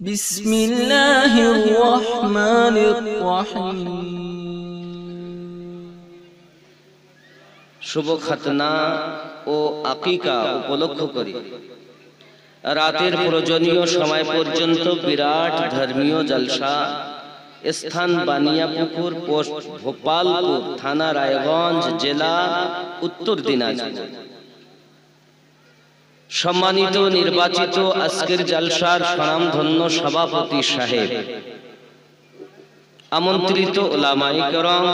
বিসমিল্লাহির রহমানির রহিম। শুভ খাতনা ও আকিকা উপলক্ষ করি রাতের প্রয়োজনীয় সময় পর্যন্ত বিরাট ধর্মীয় জলসা স্থান বানিয়াপুকুর, পোস্ট ভোপালপুর, থানা রায়গঞ্জ, জেলা উত্তর দিনাজপুর। সম্মানিত নির্বাচিত আজকের জলসার স্বনামধন্য সভাপতি সাহেব, আমন্ত্রিত ওলামায়ে কেরাম,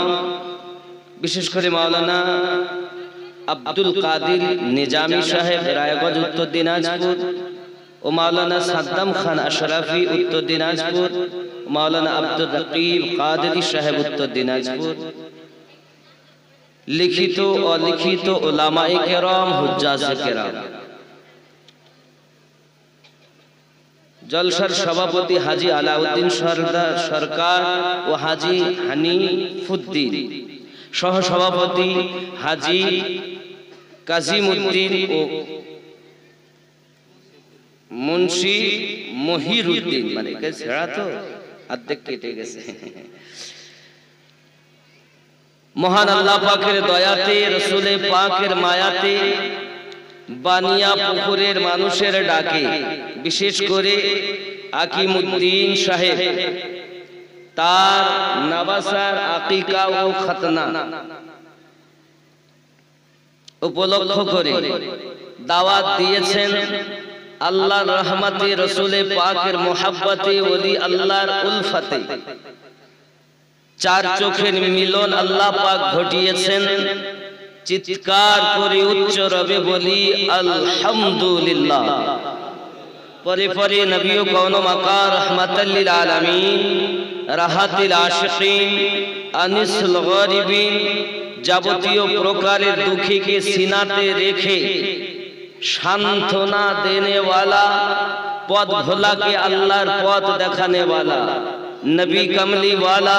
বিশেষ করে মাওলানা আব্দুল কাদির নিজামী সাহেব রায়গঞ্জ উত্তর দিনাজপুর ও মাওলানা সাদ্দাম খান আশরাফি উত্তর দিনাজপুর, মাওলানা আব্দুল রকিব কাদরি সাহেব উত্তর দিনাজপুর, লিখিত ও অলিখিত ওলামায়ে কেরাম, হুজ্জাজে কেরাম, জলসার সভাপতি হাজী আলাউদ্দিন সরকার ও হাজী হানিফুদ্দিন, সহসভাপতি হাজী কাজিমউদ্দিন ও মুন্সি মহিরুদ্দিন, মানে ছেড়া তো অর্ধেক কেটে গেছে। মহান আল্লাহ পাকের দয়াতে, রসুলে পাকের মায়াতে, বানিয়া পুকুরের মানুষের ডাকে, বিশেষ করে আকিমউদ্দিন সাহেব তার নবাসার আকিকা ও খাতনা উপলক্ষ করে দাওয়াত দিয়েছেন। আল্লাহর রহমতে, রসুলে পাকের মোহাব্বতে, ওলি আল্লাহর উলফতে চার চোখের মিলন আল্লাহ পাক ঘটিয়েছেন। চিৎকার করে উচ্চ রবে বলি আলহামদুলিল্লাহ। পরে পরে নবী ও কওন মাকা রহমাতাল লিল আলামিন, রাহাতিল আশিকিন, আনিসুল গরিবিন, যাবতীয় প্রকারের দুঃখীকে সিনাতে রেখে সান্ত্বনা দেনে वाला, পথ ভোলাকে আল্লাহর পথ দেখানে वाला, नबी कमली वाला,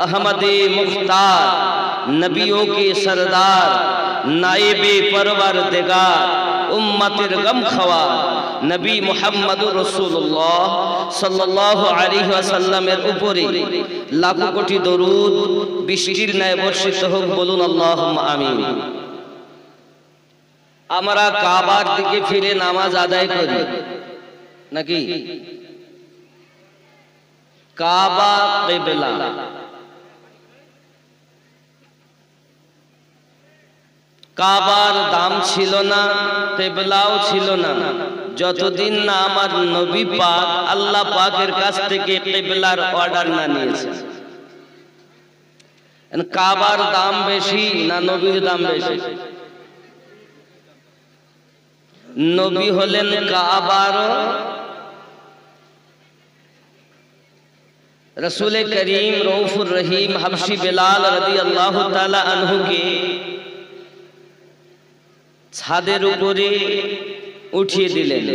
अहमदे मुख्तार, नबियों के सरदार, नाइबे परवरदिगार, उम्मतेर गम खवार नबी मुहम्मदुर रसूलुल्लाह साल्लाल्लाहु अलैहि ওয়াসাল্লামের উপরে লাখো কোটি দরুদ বৃষ্টির ন্যায় বর্ষিত হোক, বলুন আল্লাহুম্মা আমিন। আমরা কাবার দিকে ফিরে নামাজ আদায় করি নাকি? কাবা কিবলা, কাবার দাম ছিল না, কিবলাও ছিল না, যতদিন না আমার নবী পাক আল্লাহ পাকের কাছ থেকে কিবলার অর্ডার না নিয়েছে। কাবার দাম বেশি না নবীর দাম বেশি? নবী হলেন কাবার, रसूल करीम रऊफुर रहीम हबशी बिलाल রাদিয়াল্লাহু তাআলা আনহুকে ছাদের উপরে উঠিয়ে দিলেন।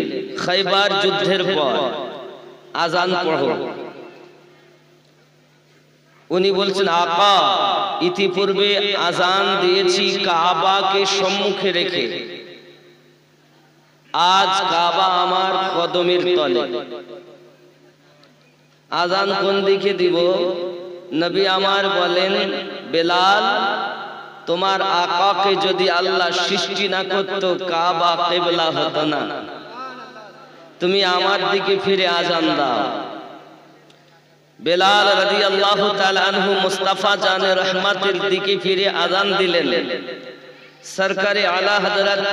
খাইবার যুদ্ধের পর আজান পড়ো। উনি বলছেন, আকা ইতিপূর্বে আজান দিয়েছি কাবাকে সম্মুখে রেখে, আজ কাবা আমার কদমের তলে। আজান কোন দিকে দিব? নবী আমার বলেন, বেলাল, তোমার আকাকে যদি আল্লাহ সৃষ্টি না করত কাবা কিবলা হতো না, তুমি আমার দিকে ফিরে আজান দাও। বেলাল রাদিয়াল্লাহু তাআলা আনহু মুস্তাফা জানে রহমতের দিকে ফিরে আজান दिलेन। सरकारे आला हजरत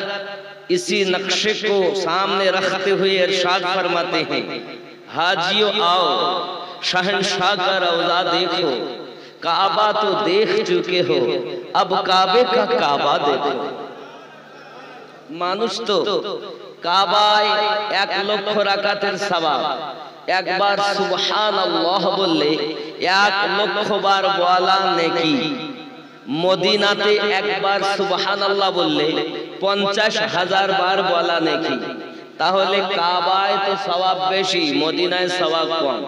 इसी नक्शे को सामने रखते हुए इरशाद फरमाते हैं, हाजियों आओ, शहंशाह का रौज़ा देखो, काबा तो देख चुके हो, अब काबे का काबा देखो। मानुष तो काबाय 1 লক্ষ রাকাতের সওয়াব, একবার সুবহানাল্লাহ বললে 1 লক্ষ বার বলা নেকি। মদিনাতে একবার সুবহানাল্লাহ বললে 50,000 বার বলা নেকি। তাহলে কাবায় তো সওয়াব বেশি, মদিনায় সওয়াব কম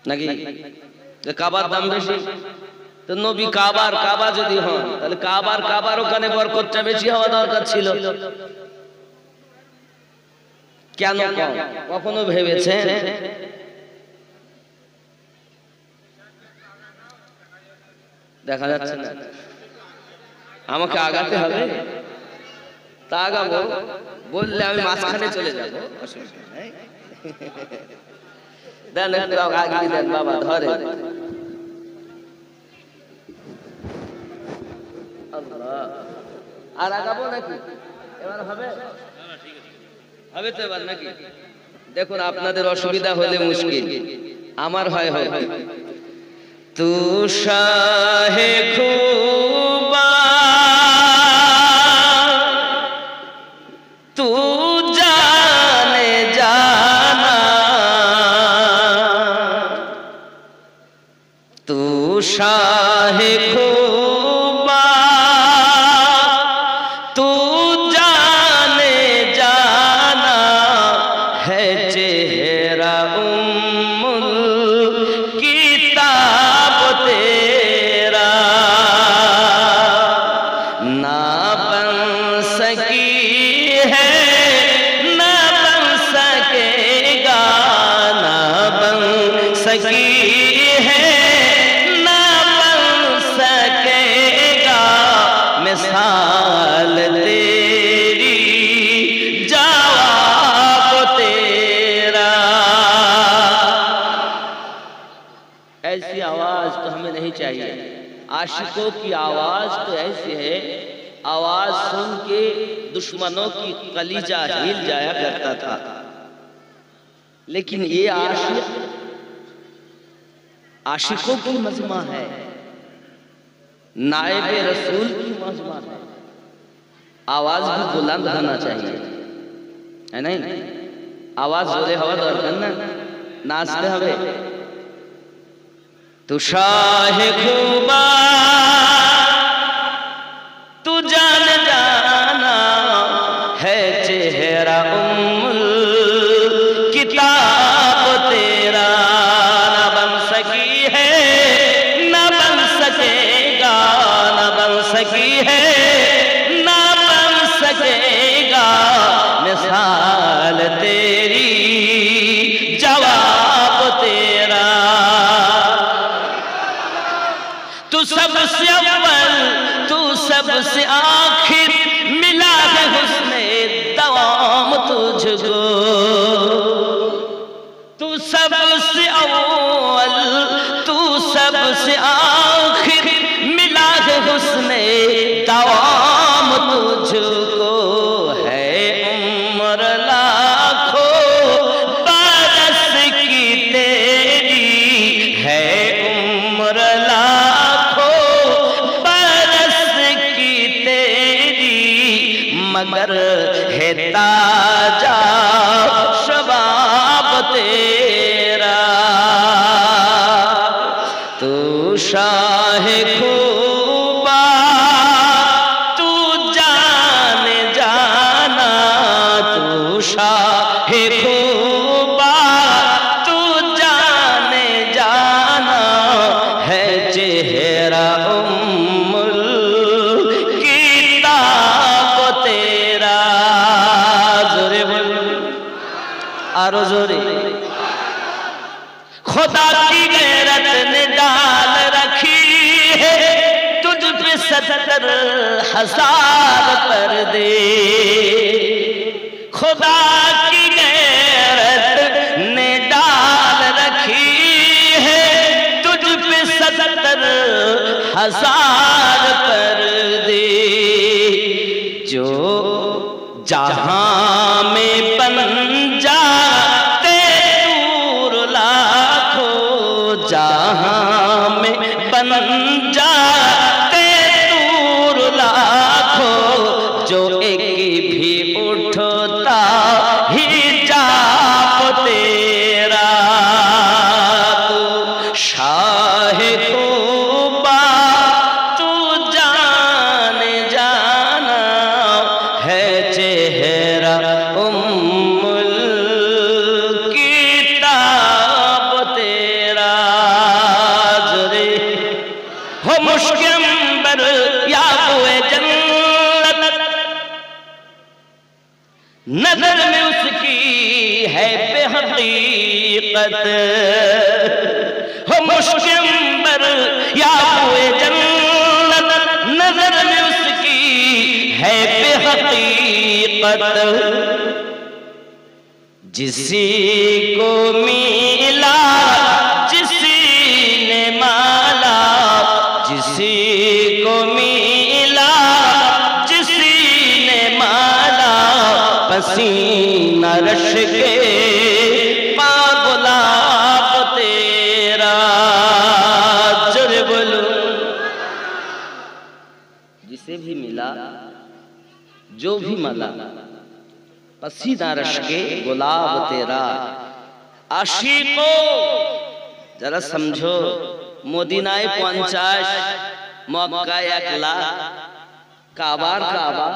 নাকি? কাবার দাম বেশি, তো নবী কাবার কাবা যদি হন, তাহলে কাবার ওখানে বরকতটা বেশি হওয়া দরকার ছিল। কেন কম কখনো ভেবেছেন? দেখা যাচ্ছে না, আমাকে আগাতে হবে। তা আগাবো বললে আমি মাঝখানে চলে যাবো, দেন একটু আগিয়ে দেন বাবা, ধরে আর আগাবো নাকি? এবার হবে? হবে তো এবার নাকি? দেখুন আপনাদের অসুবিধা হলে মুশকিল, আমার হয় হয়। তু শাহে খুবা তু জানে জানা, তু শাহে খুবা तू जाने जाना है चेहरा उम्मुल किताब तेरा, ना बन सकी है ना बन सकेगा, ना बन सकी है ना बन सकेगा मिसाल तेरी जवाब तेरा। ऐसी आवाज तो हमें नहीं चाहिए। आशिकों की आवाज तो ऐसी है, आवाज सुन के दुश्मनों की कलीजा हिल जाया करता था। लेकिन ये आशिकों की मजमा है, नायबे रसूल की मजमा है। आवाज भी बुलंद होना चाहिए, है नहीं? आवाज जोरे हवा दरकार ना, नाचते हवे। तू शाहे खूबा तू जान जाना है चेहरा उम्मुल किताब तेरा, ना बन सकी है ना बन सकेगा, ना बन सकी है ना बन सकेगा मिसाल तेरी जवाब तेरा। तू सबसे अव्वल तू सबसे आखिर, मिला है हुस्ने दवाम तुझको। तू सबसे अव्वल तू सबसे आखिर, मिला है हुस्ने दवाम तुझको। है उम्र लाखों बरस की तेरी, है उम्र लाखों बरस की तेरी, मगर है ताजा शबाब तेरा। तू शाहे खूबा तू जाने जाना, तू शाहे खूबा तू जाने जाना है चेहरा उम्मुल किताब तेरा। जोरे बोल, आरो जोरे। खुदा की गैरत ने डाल रखी है तुझ पे 70,000 पर्दे। खुदा की गैरत ने डाल रखी है तुझ पे 70,000 पर्दे। जो जहां में बन जाते दूर लाखों, जहां में बन जाते दूर लाखों, जो एक भी उठता ही जाप तेरा। तू शाहे खूबा हो मुश्किल बर या हुए जन्नत नजर में उसकी है बेहकीकत। जिसी को मिला जिसी ने माला, जिसी को मिला जिसी ने माला, पसीना रश के पा गुलाब तेरा। जोरे बोलो। जिसे भी मिला जो भी मला, पसीना रश के गुलाब तेरा। आशिको जरा समझो, मदीनाय 50 मक्का 1 लाख, काবার काबा।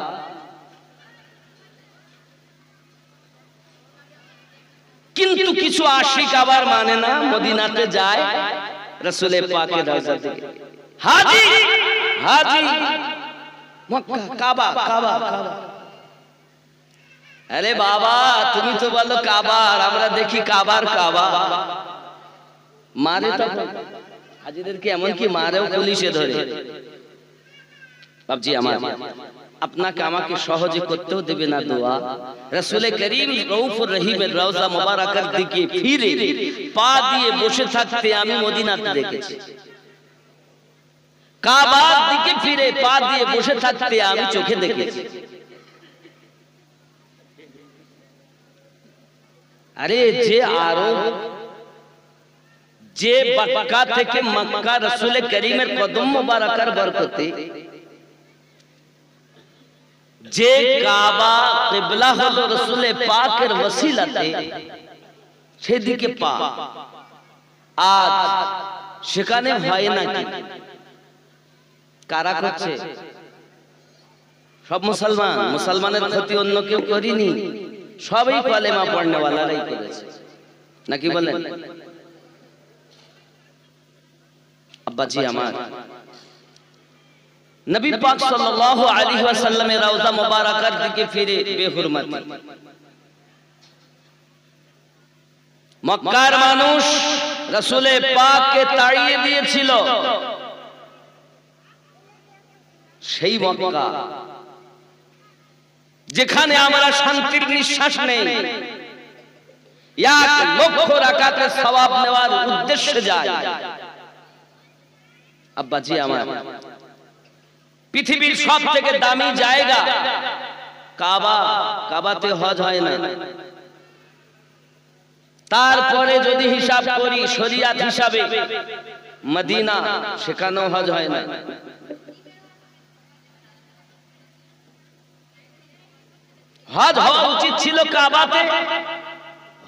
কিন্তু কিছু আশিক আবার মানে না, মদিনাতে যায় রাসূলের পাকের রওজা থেকে। হাজি হাজি মক্কা কাবা কাবা কাবা। আরে বাবা তুমি তো বলো কাবার, আমরা দেখি কাবার কাবা। মারে তখন হাজিদেরকে, এমন কি মারেও পুলিশে ধরে। বাবজি আমার, আপনাকে আমাকে সহজে করতেও দেবে না দোয়া। রাসূলে করিম রউফুর রহিমের রওজা মুবারাকার দিকে ফিরে পা দিয়ে বসে থাকতে আমি মদিনাতে দেখেছি। কাবার দিকে ফিরে পা দিয়ে বসে থাকতে আমি চোখে দেখেছি। আরে যে আরব, যে মক্কা থেকে মক্কা রাসূলে করিমের কদম মুবারাকার বরকতে যে কাবা কিবলা হলো রাসূলে পাকের ওসিলাতে, সেদিকে পা। আজ সেখানে হয় নাকি? কারা করছে? সব মুসলমান। মুসলমানের ক্ষতি অন্য কেউ করেনি, সবই কালেমা পড়নেওয়ালারাই করেছে, নাকি বলেন? আব্বাজি আমার, নবী পাক সাল্লাল্লাহু আলাইহি ওয়াসাল্লামের রওজা মুবারাকার দিকে ফিরে বেহুরমতি। মক্কার মানুষ রাসূলে পাককে তাড়িয়ে দিয়েছিল। সেই মক্কা যেখানে আমরা শান্তির নিঃশ্বাস নেই, 1 লক্ষ রাকাতের সওয়াব নেওয়ার উদ্দেশ্যে যায়। আব্বাজি আমার, পৃথিবীর সবথেকে দামি জায়গা কাবা, কাবাতে হজ হয় না। তারপরে যদি হিসাব করি শরিয়াত হিসাবে মদিনা, সেখানেও হজ হয় না। হজ হওয়া উচিত ছিল কাবাতে,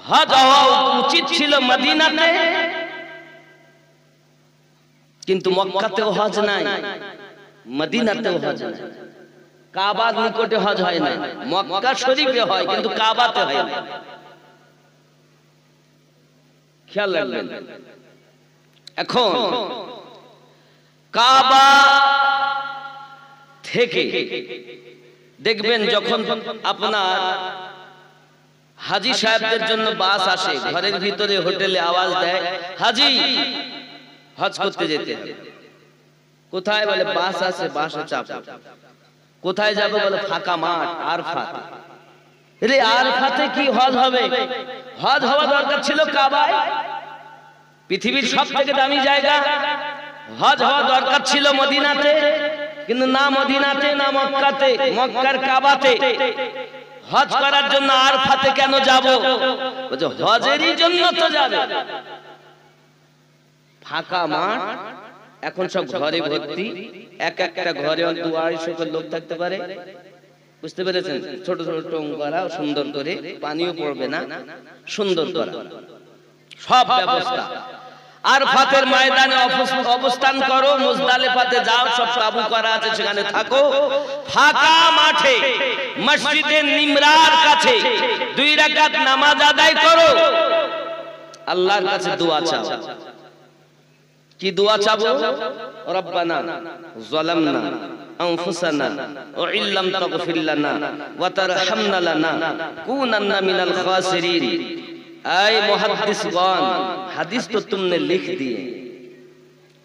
হজ হওয়া উচিত ছিল মদিনাতে, কিন্তু মক্কাতেও হজ নাই, মদিনাতেও হজ নাই। কাবার নিকটে হজ হয় না, মক্কা শরীফে হয় কিন্তু কাবাতে হয় না। খেয়াল রাখবেন। এখন কাবা থেকে দেখবেন যখন আপনার হাজি সাহেবদের জন্য বাস আসে, ঘরের ভিতরে হোটেলে আওয়াজ দেয়, হাজি হজ করতে যেতে হবে। কোথায়? বলে বাস আছে, বাসে চাপো। কোথায় যাবো? বলে ফাঁকা মাঠ, আরফাত। রে আরফাতে কি হজ হবে? হজ হওয়া দরকার ছিল কাবায়, পৃথিবীর সবথেকে দামি জায়গা। হজ হওয়া দরকার ছিল মদিনাতে, কিন্তু না মদিনাতে না মক্কাতে, মক্কার কাবাতে। হজ করার জন্য আরফাতে কেন যাব? বলছে হজেরই জন্য তো যাবে। ফাঁকা মাঠ, এখন সব ঘরে ভর্তি, এক একটা ঘরে 200-250 লোক থাকতে পারে। বুঝতে পেরেছেন? ছোট ছোট টং করা, সুন্দর করে, পানিও পড়বে না, সুন্দর করা সব ব্যবস্থা। আরফাতের ময়দানে অবস্থান করো, মুজদালিফাতে যাও, সব কাবু করা আছে, সেখানে থাকো। ফাঁকা মাঠে মসজিদে নিমরার কাছে 2 রাকাত নামাজ আদায় করো, আল্লাহর কাছে দোয়া চাও। কি দোয়া চাবো? রব্বানা যালামনা আনফুসানা ওয়া ইল্লাম তাগফির লানা ওয়া তারহামনা লানাকুনান্না মিনাল খাসিরিন। ऐ मुहद्दिसगण, हदीस तो तुमने लिख दी,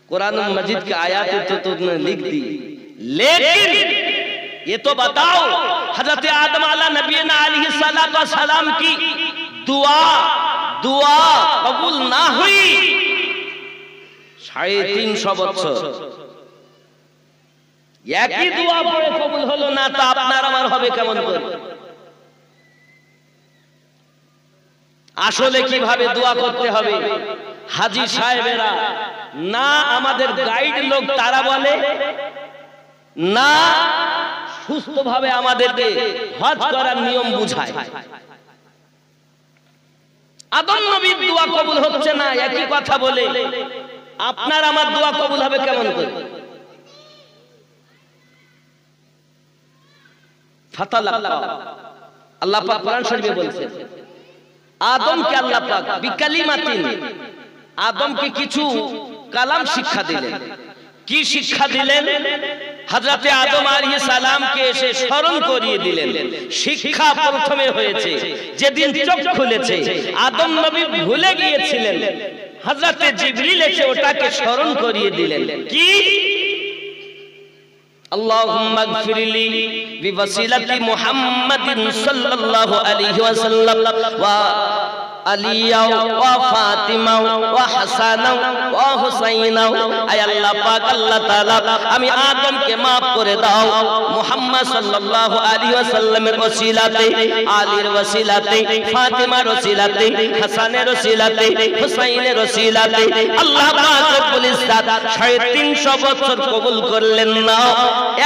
कुरान मजीद के आयातें तो तुमने लिख दी, लेकिन ये तो बताओ हजरत आदम आला नबीना अलैहिस्सलाम की दुआ कबूल ना हुई 350 বছর, একই দোয়া পড়ে কবুল হলো না, তো আপনার আমার হবে কেমন করে? আসলে কিভাবে দোয়া করতে হবে হাজী সাহেবেরা না আমাদের গাইড লোক তারা বলে, না সুস্থভাবে আমাদেরকে হজ করার নিয়ম বুঝায়। আদম নবীর দোয়া কবুল হচ্ছে না একই কথা বলে আপনার আমার দোয়া কবুল হবে কেমন করে? আল্লাহ পাক কোরআন শরীফে বলেছেন আদমকে আল্লাহ পাক বিকালিমাতিন, আদমকে কিছু কালাম শিক্ষা দিলেন। কি শিক্ষা দিলেন? হযরতে আদম আলাইহিস সালামকে এসে স্মরণ করিয়ে দিলেন। শিক্ষা প্রথমে হয়েছে যেদিন চোখ খুলেছে আদম নবী ভুলে গিয়েছিলেন, হযরতে জিবরিল এসে ওটাকে স্মরণ করিয়ে দিলেন। কি? اللهم اغفر لي بوسيلة محمد صلى الله عليه وسلم وعلي وفاطمة وحسن وحسين। আয় আল্লাহ পাক আল্লাহ তাআলা আমি আদমকে maaf করে দাও মুহাম্মদ সাল্লাল্লাহু আলাইহি ওয়াসাল্লামের ওসিলাতে, আলীর ওসিলাতে, ফাতিমার ওসিলাতে, হাসানের ওসিলাতে, হুসাইনের ওসিলাতে। আল্লাহ পাক রব্বুল ইজ্জত 350 বছর কবুল করলেন না,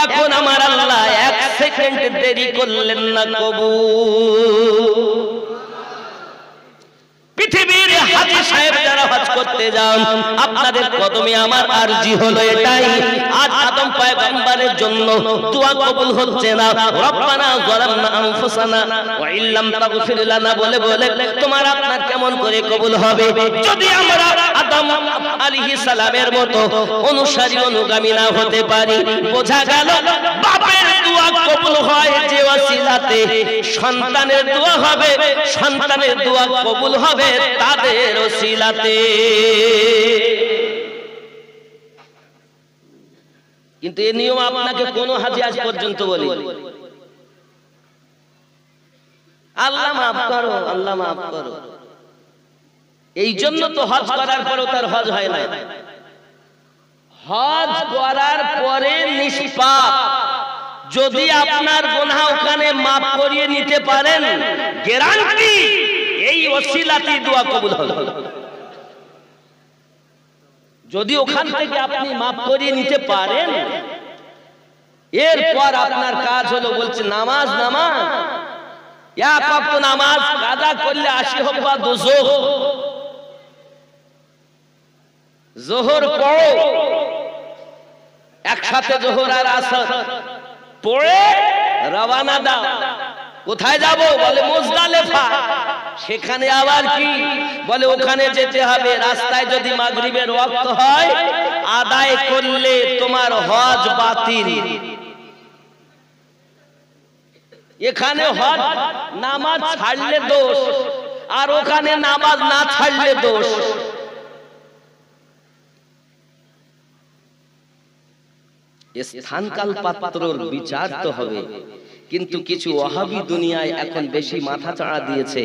এখন আমার আল্লাহ 1 সেকেন্ড দেরি করলেন না কবুল। পৃথিবীর হাজী সাহেব যারা হজ করতে যান আপনাদের কদমে আমার আরজি হলো এটাই, আজ আদম পয়গম্বরের জন্য দোয়া কবুল হচ্ছে না। রব্বানা যালামনা আনফুসানা ওয়া ইল্লাম তাগফির লানা বলে বলে তোমার আপনার কেমন করে কবুল হবে? যদি আমরা আদম আলাইহিস সালামের মতো অনুসারী অনুগামী না হতে পারি, বোঝা গেল বাপের দোয়া কবুল হয় যে ওসিলাতে, সন্তানের দোয়া হবে, সন্তানের দোয়া কবুল হবে তাদের ওসিলাতে। কিন্তু এই নিয়ম আপনাকে কোন হাজী আজ পর্যন্ত বলি আল্লাহ মাফ করো, আল্লাহ মাফ করো। এই জন্য তো হজ করার পরেও তার হজ হয় না। হজ করার পরে নিষ্পাপ, যদি আপনার গুনাহ ওখানে মাফ করিয়ে নিতে পারেন, গ্যারান্টি এই ওসিলাতে দোয়া কবুল হবে। যদি ওখান থেকে আপনি মাফ করিয়ে নিতে পারেন, এরপর আপনার কাজ হলো বলছে নামাজ, নামাজ এক ওয়াক্ত নামাজ কাজা করলে 80 হোক বা 200, যোহর পড়ো একসাথে, যোহর আর আসর পড়ে রওনা দাও। কোথায় যাব? বলে মুজদালিফা। সেখানে আবার কি বলে? ওখানে যেতে হবে। রাস্তায় যদি মাগরিবের ওয়াক্ত হয় আদায় করলে তোমার হজ বাতিল। এখানে হজ নামাজ ছাড়লে দোষ, আর ওখানে নামাজ না ছাড়লে দোষ। স্থানকাল পাত্রর বিচার তো হবে, কিন্তু কিছু ওয়াহাবি দুনিয়ায় এখন বেশি মাথা চাড়া দিয়েছে।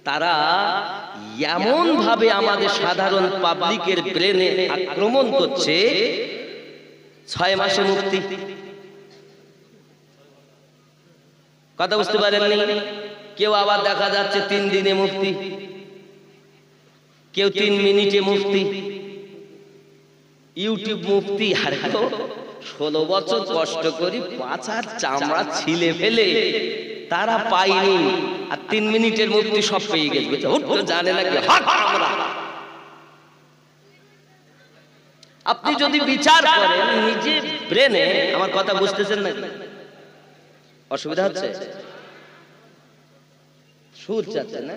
তারা এমন ভাবে আমাদের সাধারণ পাবলিকের ব্রেনে আক্রমণ করছে, 6 মাসে মুক্তি। কথা বুঝতে পারেননি? কেউ আবার দেখা যাচ্ছে 3 দিনে মুক্তি, কেউ 3 মিনিটে মুক্তি, ইউটিউব মুক্তি। আর 16 বছর কষ্ট করি পাছার চামড়া ছিলে ফেলে তারা পায়নি, আর 3 মিনিটের মুক্তি সব পেয়ে গেছে। জানে নাকি আপনি যদি বিচার করেন নিজে ব্রেনে, আমার কথা বুঝতেছেন নাকি? অসুবিধা হচ্ছে? সুর চাচ্ছে না?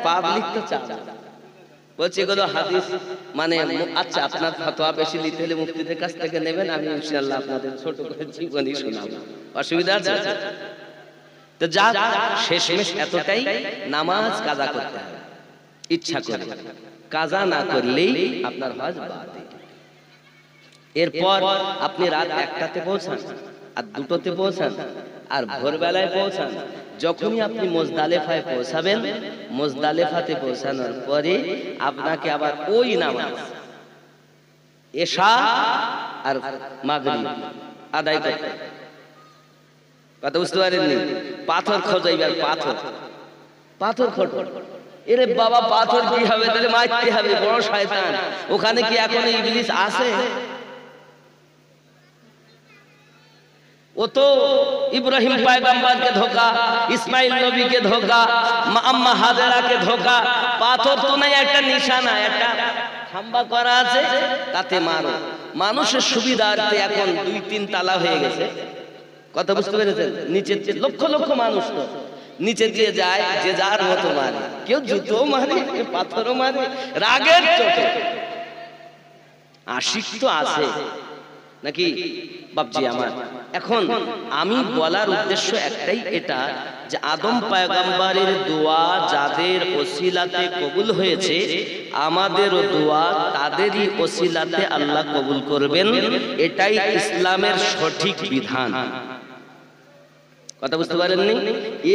পাবলিক তো চাচ্ছে। বলছি এগুলো হাদিস মানে, আচ্ছা আপনার ফতোয়া বেশি নিতে হলে মুফতিদের কাছ থেকে নেবেন, আমি ইনশাআল্লাহ আপনাদের ছোট করে জীবনী শোনাবো। অসুবিধা আছে? তো যা শেষমেশ এতটাই, নামাজ কাজা করতে হবে ইচ্ছা করে, কাজা না করলেই আপনার হজ বাতিল। এরপর আপনি রাত 1টাতে পৌঁছান, আর 2টোতে পৌঁছান, আর ভোরবেলায় পৌঁছান। যখনই আপনি মুজদালিফায় পৌঁছাবেন, মুজদালিফাতে পৌঁছানোর পরে আপনাকে আবার ওই নামাজ এশা আর মাগরিব আদায় করতে। কথা বুঝতে পারেননি? পাথর খোঁজাইবার, পাথর পাথর খোঁটো। এরে বাবা, পাথর কি হবে? তাহলে মারতে হবে, বড় শয়তান। ওখানে কি এখন ইবলিস আছে? ও তো ইব্রাহিম পয়গম্বরকে ধোকা, ইসমাইল নবীকে ধোকা, আম্মা হাজেরাকে ধোকা। পাথর তো নাই, একটা নিশানা, একটা খাম্বা করা আছে, তাতে মারো। মানুষের সুবিধার্থে এখন 2-3 তালা হয়ে গেছে। কথা বুঝতে পেরেছেন? নিচে লক্ষ লক্ষ মানুষ তো নিচে দিয়ে যায়, যে যার মতো মারে, কেউ জুতো মারে, কেউ পাথরও মারে, রাগের চোটে। আশিক তো আছে নাকি বাপজি আমার? এখন আমি বলার উদ্দেশ্য একটাই, এটা যে আদম পয়গম্বরের দোয়া যাদের ওসিলাতে কবুল হয়েছে, আমাদেরও দোয়া তাদেরই ওসিলাতে আল্লাহ কবুল করবেন। এটাই ইসলামের সঠিক বিধান। কথা বুঝতে পারেননি?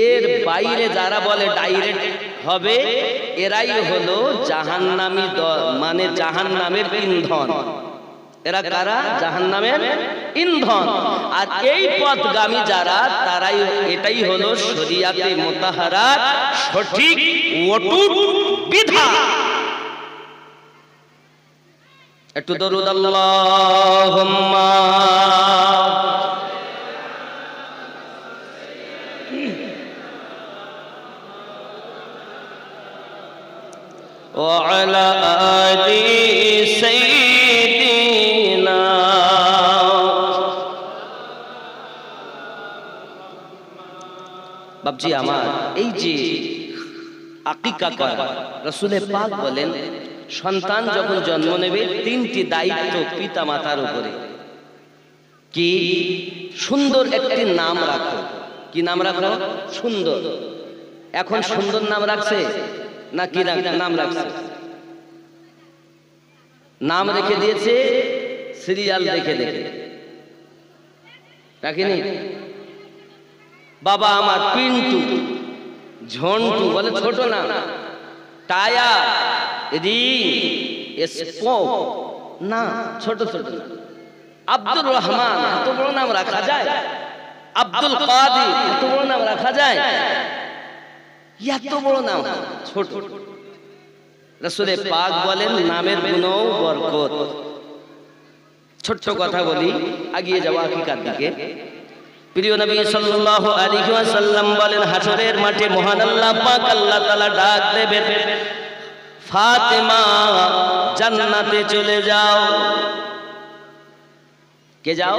এর বাইরে যারা বলে ডাইরেক্ট হবে, এরাই হলো জাহান্নামী, মানে জাহান্নামের ইন্ধন। এরা কারা? জাহান্নামের ইন্ধন। আর এই পথগামী যারা, তারাই, এটাই হলো শরিয়াতে মুতাহারা সঠিক অটুট বিধান। একটু দরুদ আল্লাহুম্মা ওয়া আলা আলি সাইয়্যিদিনা। বাপজি আমার, এই যে আকিকা করা, রাসূল পাক বলেন সন্তান যখন জন্ম নেবে 3টি দায়িত্ব পিতা মাতার উপরে। কি? সুন্দর একটি নাম রাখো। কি নাম রাখো? সুন্দর। এখন সুন্দর নাম রাখছে না কি নাম রাখছে? নাম রেখে দিয়েছে সিরিয়াল দেখে দেখে, রাখিনি? বাবা আমার পিন্টু, ঝন্টু বলে ছোট নাম, টায়ার, রিং, স্পোক না, ছোট ছোট। আব্দুর রহমান, এত বড় নাম রাখা যায়? আব্দুল কাদের, এত বড় নাম রাখা যায়? এত বড় নাম ছোট। রাসূল পাক বলেন নামের গুণও বরকত। ছোট্ট কথা বলি, আগিয়ে যাওয়া আকিকার দিকে। প্রিয় নবী সাল্লাল্লাহু আলাইহি ওয়াসাল্লাম বলেন, হাসরের মাঠে মহান আল্লাহ পাক আল্লাহ তাআলা ডাক দেবেন, ফাতেমা জান্নাতে চলে যাও। কে যাও?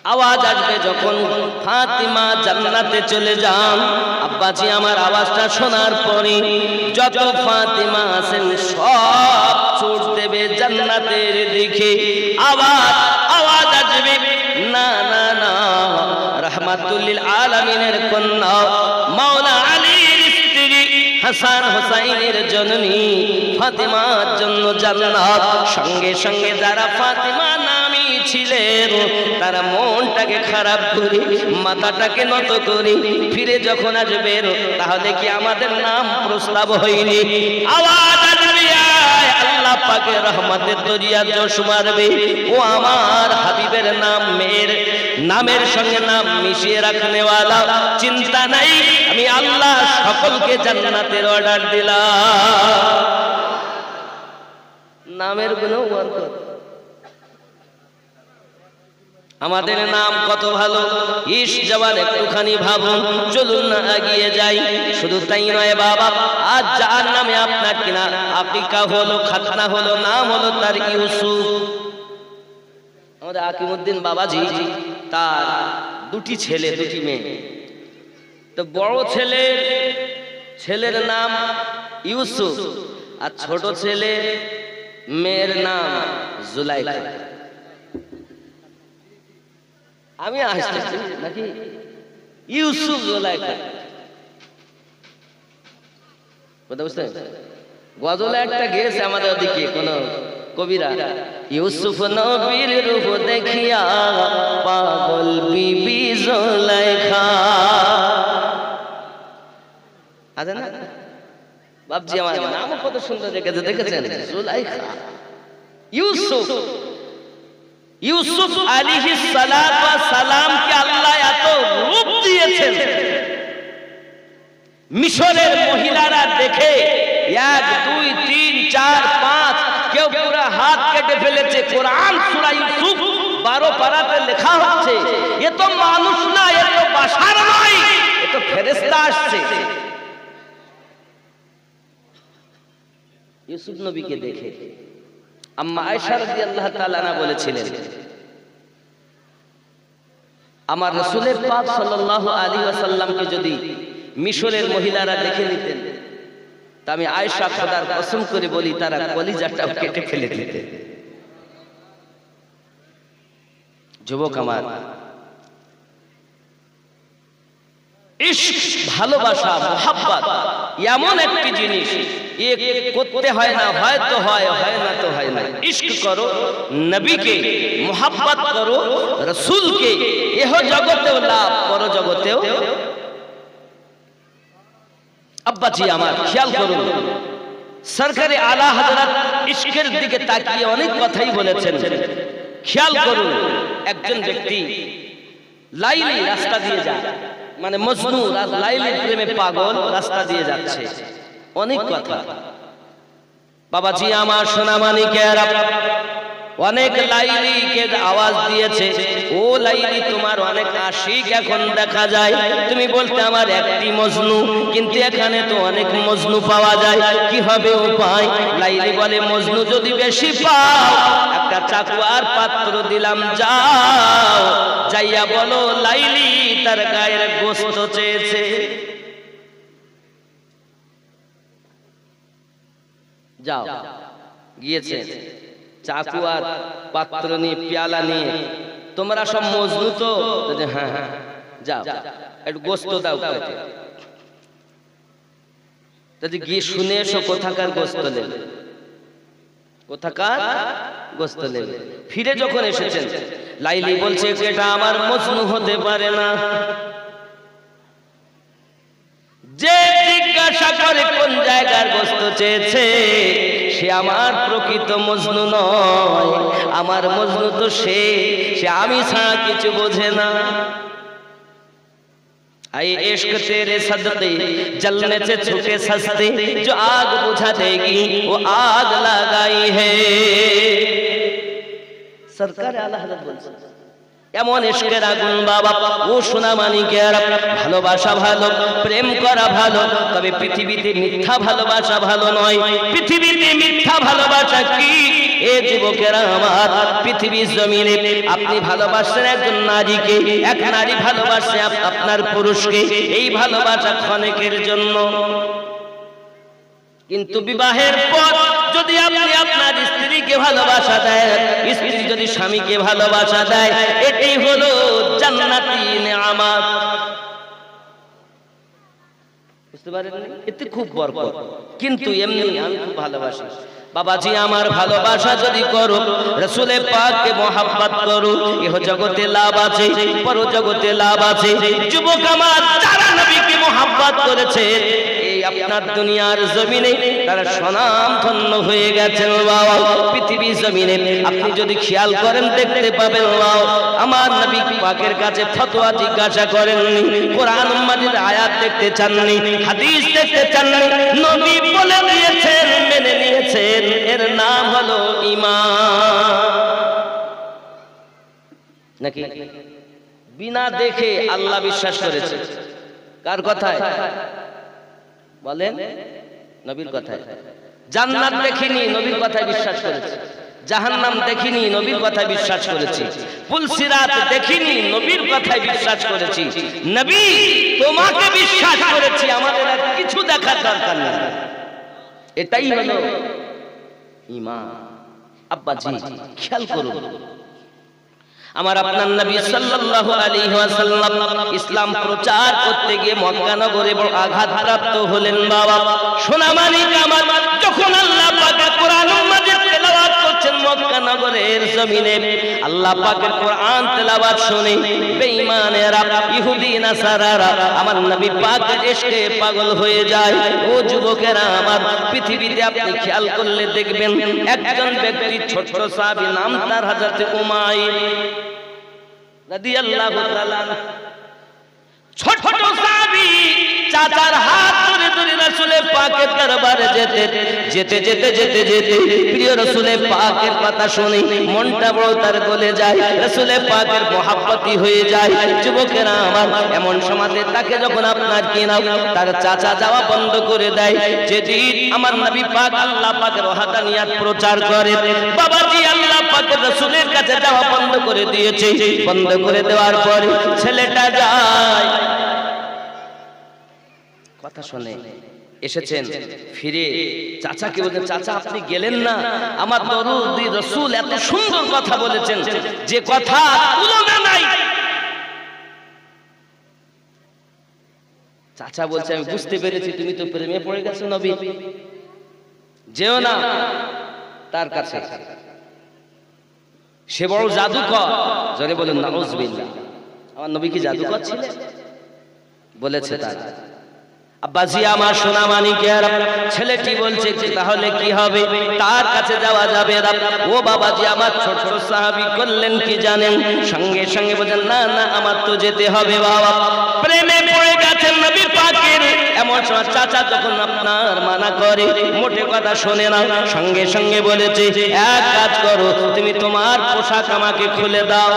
আওয়াজ আসবে যখন, ফাতিমা জান্নাতে চলে যান। আব্বাজি আমার আওয়াজটা শোনার পরে যত ফাতিমা আছেন সব ছুট দেবে জান্নাতের দিকে। আওয়াজ আসবে, না না না, রাহমাতুল লিল আলামিনের কন্যা মাওলা আলীর স্ত্রী হাসান হুসাইনের জননী ফাতিমার জন্য জান্নাত। সঙ্গে সঙ্গে যারা ফাতিমা নামী ছিলেন, তারা মনটাকে খারাপ করে, মাথাটাকে নত করে ফিরে যখন আসবেন, তাহলে কি আমাদের নাম প্রস্তাব হয়নি? আওয়াজ আসবে, আল্লাহ পাকের রহমতের দরিয়া জোশ মারবে। ও আমার হাবিবের নাম, মেয়ের নামের সঙ্গে নাম মিশিয়ে রাখনেওয়ালা, চিন্তা নাই, আমি আল্লাহ সকলকে জান্নাতের অর্ডার দিলাম। নামের গুণ বরকত। আমাদের নাম কত ভালো, ইস জওয়ান, একটুখানি ভাবুন। চলুন না এগিয়ে যাই। শুধু তাই নয় বাবা, আজ যার নামে আপনার কিনা আকিকা হলো, খাতনা হলো, নাম হলো তার ইউসুফ। আমাদের আকিমউদ্দিন বাবাজি, তার 2টি ছেলে 2টি মেয়ে। তো বড় ছেলের নাম ইউসুফ, আর ছোট ছেলে মেয়ের নাম জুলাইখা। আমি আসতেছি নাকি? ইউসুফ জুলাইখা, কথা বুঝতে গজলে একটা গেয়েছে আমাদের ওদিকে কোন কবিরা, ইউসুফ নবীর রূপ দেখিয়া পাগল বিবি জুলাইখা। আছে না বাপজি, আমার নামও কত সুন্দর রেখেছে, দেখেছেন? জুলাইখা। ইউসুফ, ইউসুফ আলাইহিস সালাত ওয়া সালামকে আল্লাহ এত রূপ দিয়েছেন, মিশরের মহিলারা দেখে 1 2 3 4 5 কেউ পুরো হাত কেটে ফেলেছে। কোরআন সূরা ইউসুফ 12 পারাতে লেখা হচ্ছে, এ তো মানুষ না, এ তো বাশার নয়, এ তো ফেরেশতা আসছে। ইউসুফ নবীকে দেখে আম্মা আয়েশা রাদিয়াল্লাহু তাআলা আনহা বলেছিলেন, আমার রাসূলের পাক সাল্লাল্লাহু আলাইহি ওয়াসাল্লামকে যদি মিশরের মহিলারা দেখে নিতেন, তা আমি আয়েশা খোদার কসম করে বলি তারা কলিজাটা কেটে ফেলে দিতেন। যুবক আমার, ইশক, ভালোবাসা, মুহাব্বত এমন একটি জিনিস, করতে হয় না, হয়তো হয়, হয় না তো হয় না। ইশক করো নবীকে, মুহাব্বত করো রাসূলকে, এহ জগতেও লাভ, পর জগতেও। আব্বাজি আমার খেয়াল করুন, সরকারে আলা হযরত ইশকের দিকে তাকিয়ে অনেক কথাই বলেছেন। খেয়াল করুন, একজন ব্যক্তি লাইলি রাস্তা দিয়ে যায়, মানে মজনু লাইলির প্রেমে পাগল, রাস্তা দিয়ে যাচ্ছে, অনেক কথা। বাবাজি আমার, সোনা মানিকেরা, অনেক লাইলিকে আওয়াজ দিয়েছে, ও লাইলি তোমার অনেক আশিক এখন দেখা যায়, তুমি বলতে আমার একটি মজনু, কিন্তু এখানে তো অনেক মজনু পাওয়া যায়, কি হবে উপায়? লাইলি বলে, মজনু যদি বেশি পাও, একটা চাকু আর পাত্র দিলাম, যাও যাইয়া বলো লাইলি তার গায়ের গোশত চেয়েছে। যাও, গিয়েছে চাকু আর পাত্র নিয়ে, পেয়ালা নিয়ে, তোমরা সব মজনু তো? হ্যাঁ হ্যাঁ, যাও একটু গোশত দাও কেটে। যদি গিয়ে শুনে এসো কোথাকার গোশত নেবে, কোথাকার গোশত নেবে। ফিরে যখন এসেছেন, লাইলি বলছে এটা আমার মজনু হতে পারে না। যে জিজ্ঞাসা করে কোন জায়গার গোশত চেয়েছে, সে আমার প্রকৃত মজনু নয়, আমার মজনু তো সে আমি ছাড়া কিছু বোঝে না। आए इश्क तेरे सदके जलने से छूटे सस्ते, जो आग बुझा देगी वो आग लगाई है। सरकार आला हज़रत बोलছে এমন ইশকের আগুন বাবা, ও সোনা মানিকেরা, ভালোবাসা ভালো, প্রেম করা ভালো, তবে পৃথিবীতে মিথ্যা ভালোবাসা ভালো নয়। পৃথিবীতে মিথ্যা ভালোবাসা কি? এ যুবকেরা আমার, পৃথিবীর জমিনে আপনি ভালোবাসেন একজন নারীকে, এক নারী ভালোবাসে আপনার পুরুষকে, এই ভালোবাসা ক্ষণিকের জন্য। কিন্তু বিবাহের পর যদি আপনি আপনার স্ত্রীকে ভালোবাসা দেন, স্ত্রী যদি স্বামীকে ভালোবাসা দেয়, এটাই হলো জান্নাতি নেয়ামত। বুঝতে পারেন? এতে খুব বরকত। কিন্তু এমনি আমি খুব ভালোবাসি বাবাজি আমার, ভালোবাসা যদি করো, রাসূলে পাককে মহব্বত করো, ইহ জগতে লাভ আছে, পর জগতে লাভ আছে। যুবক আমার, যারা নবীকে মহব্বত করেছে, এই আপনার দুনিয়ার জমিনে তারা স্বনাম ধন্য হয়ে গেছেন বাবা। পৃথিবীর জমিনে আপনি যদি খেয়াল করেন, দেখতে পাবেন আমার নবী পাকের কাছে ফতোয়া জিজ্ঞাসা করেননি, কোরআন মাজিদ আয়াত দেখতে চাননি, হাদিস দেখতে চাননি, নবী বলে দিয়েছেন, মেনে নিয়েছেন, এর নাম হলো ঈমান। নাকি বিনা দেখে আল্লাহ বিশ্বাস করেছে? কার কথায় বলেন? নবীর কথায়। জান্নাত দেখিনি, নবীর কথায় বিশ্বাস করেছে। জাহান্নাম দেখিনি, নবীর কথায় বিশ্বাস করেছি। পুলসিরাত দেখিনি, নবীর কথায় বিশ্বাস করেছি। নবী তোমাকে বিশ্বাস করেছি, আমাদের আর কিছু দেখার দরকার নেই। এটাই হলো ঈমান। আব্বাজি খেয়াল করুন, আমার আপনার নবী সাল্লাল্লাহু আলাইহি ওয়াসাল্লাম ইসলাম প্রচার করতে গিয়ে মক্কা নগরে বড় আঘাতপ্রাপ্ত হলেন। বাবা সোনা মানিক আমার, যখন আল্লাহ পাক কোরআনুল মাজিদ তেলাওয়াত করছেন মক্কা নগরের জমিনে, আল্লাহ পাকের কোরআন তেলাওয়াত শুনে বেঈমানেরা ইহুদি নাসারারা আমার নবী পাকের ইশকে পাগল হয়ে যায়। ও যুবকেরা আমার, পৃথিবীতে আপনি খেয়াল করলে দেখবেন একজন ব্যক্তি ছোট্ট সাহাবী, নাম তার হযরত উমাইর রাদিয়াল্লাহু তাআলা। ছোট সাহাবী চাচার হাত ধরে ধরে রাসূলের পাকের দরবারে যেতে যেতে যেতে যেতে যেতে প্রিয় রাসূলের পাকের কথা শুনে মনটা বড় তার গলে যায়, রাসূলের পাকের মহব্বতী হয়ে যায়। যুবকেরা আমার, এমন সময়তে তাকে যখন আপনার কিনা তার চাচা যাওয়া বন্ধ করে দেয়, যেদিন আমার নবী পাক আল্লাহ পাকের ওয়াহদানিয়াত প্রচার করে, বাবাজি আল্লাহ পাকের রাসূলের কাছে যাওয়া বন্ধ করে দিয়েছে। বন্ধ করে দেওয়ার পরে ছেলেটা যায়, কথা শুনে এসেছেন, ফিরে চাচাকে বলেন, চাচা আপনি গেলেন না, আমার দরুদি রাসূল এত সুন্দর কথা বলেছেন যে কথা তুলনা নাই। চাচা বলছে, আমি বুঝতে পেরেছি তুমি তো প্রেমে পড়ে গেছো নবী, যেও না তার কাছে, সে বড় জাদুকর। জোরে বলেন নাউযুবিল্লাহ। আমার নবী কি জাদুকর ছিলেন? বলেছে তারা। আব্বাজি আমার সোনা মানিকের, ছেলেটি বলছে তাহলে কি হবে, তার কাছে যাওয়া যাবে না। ও বাবাজি আমার, ছোট সাহাবী করলেন কি জানেন, সঙ্গে সঙ্গে বলেন না না আমার তো যেতে হবে বাবা, প্রেমে পড়ে গেছেন নবী পাকের। এমন সময় চাচা যখন আপনার মানা করে, মোটে কথা শোনে না, সঙ্গে সঙ্গে বলেছে এক কাজ করো, তুমি তোমার পোশাক আমাকে খুলে দাও।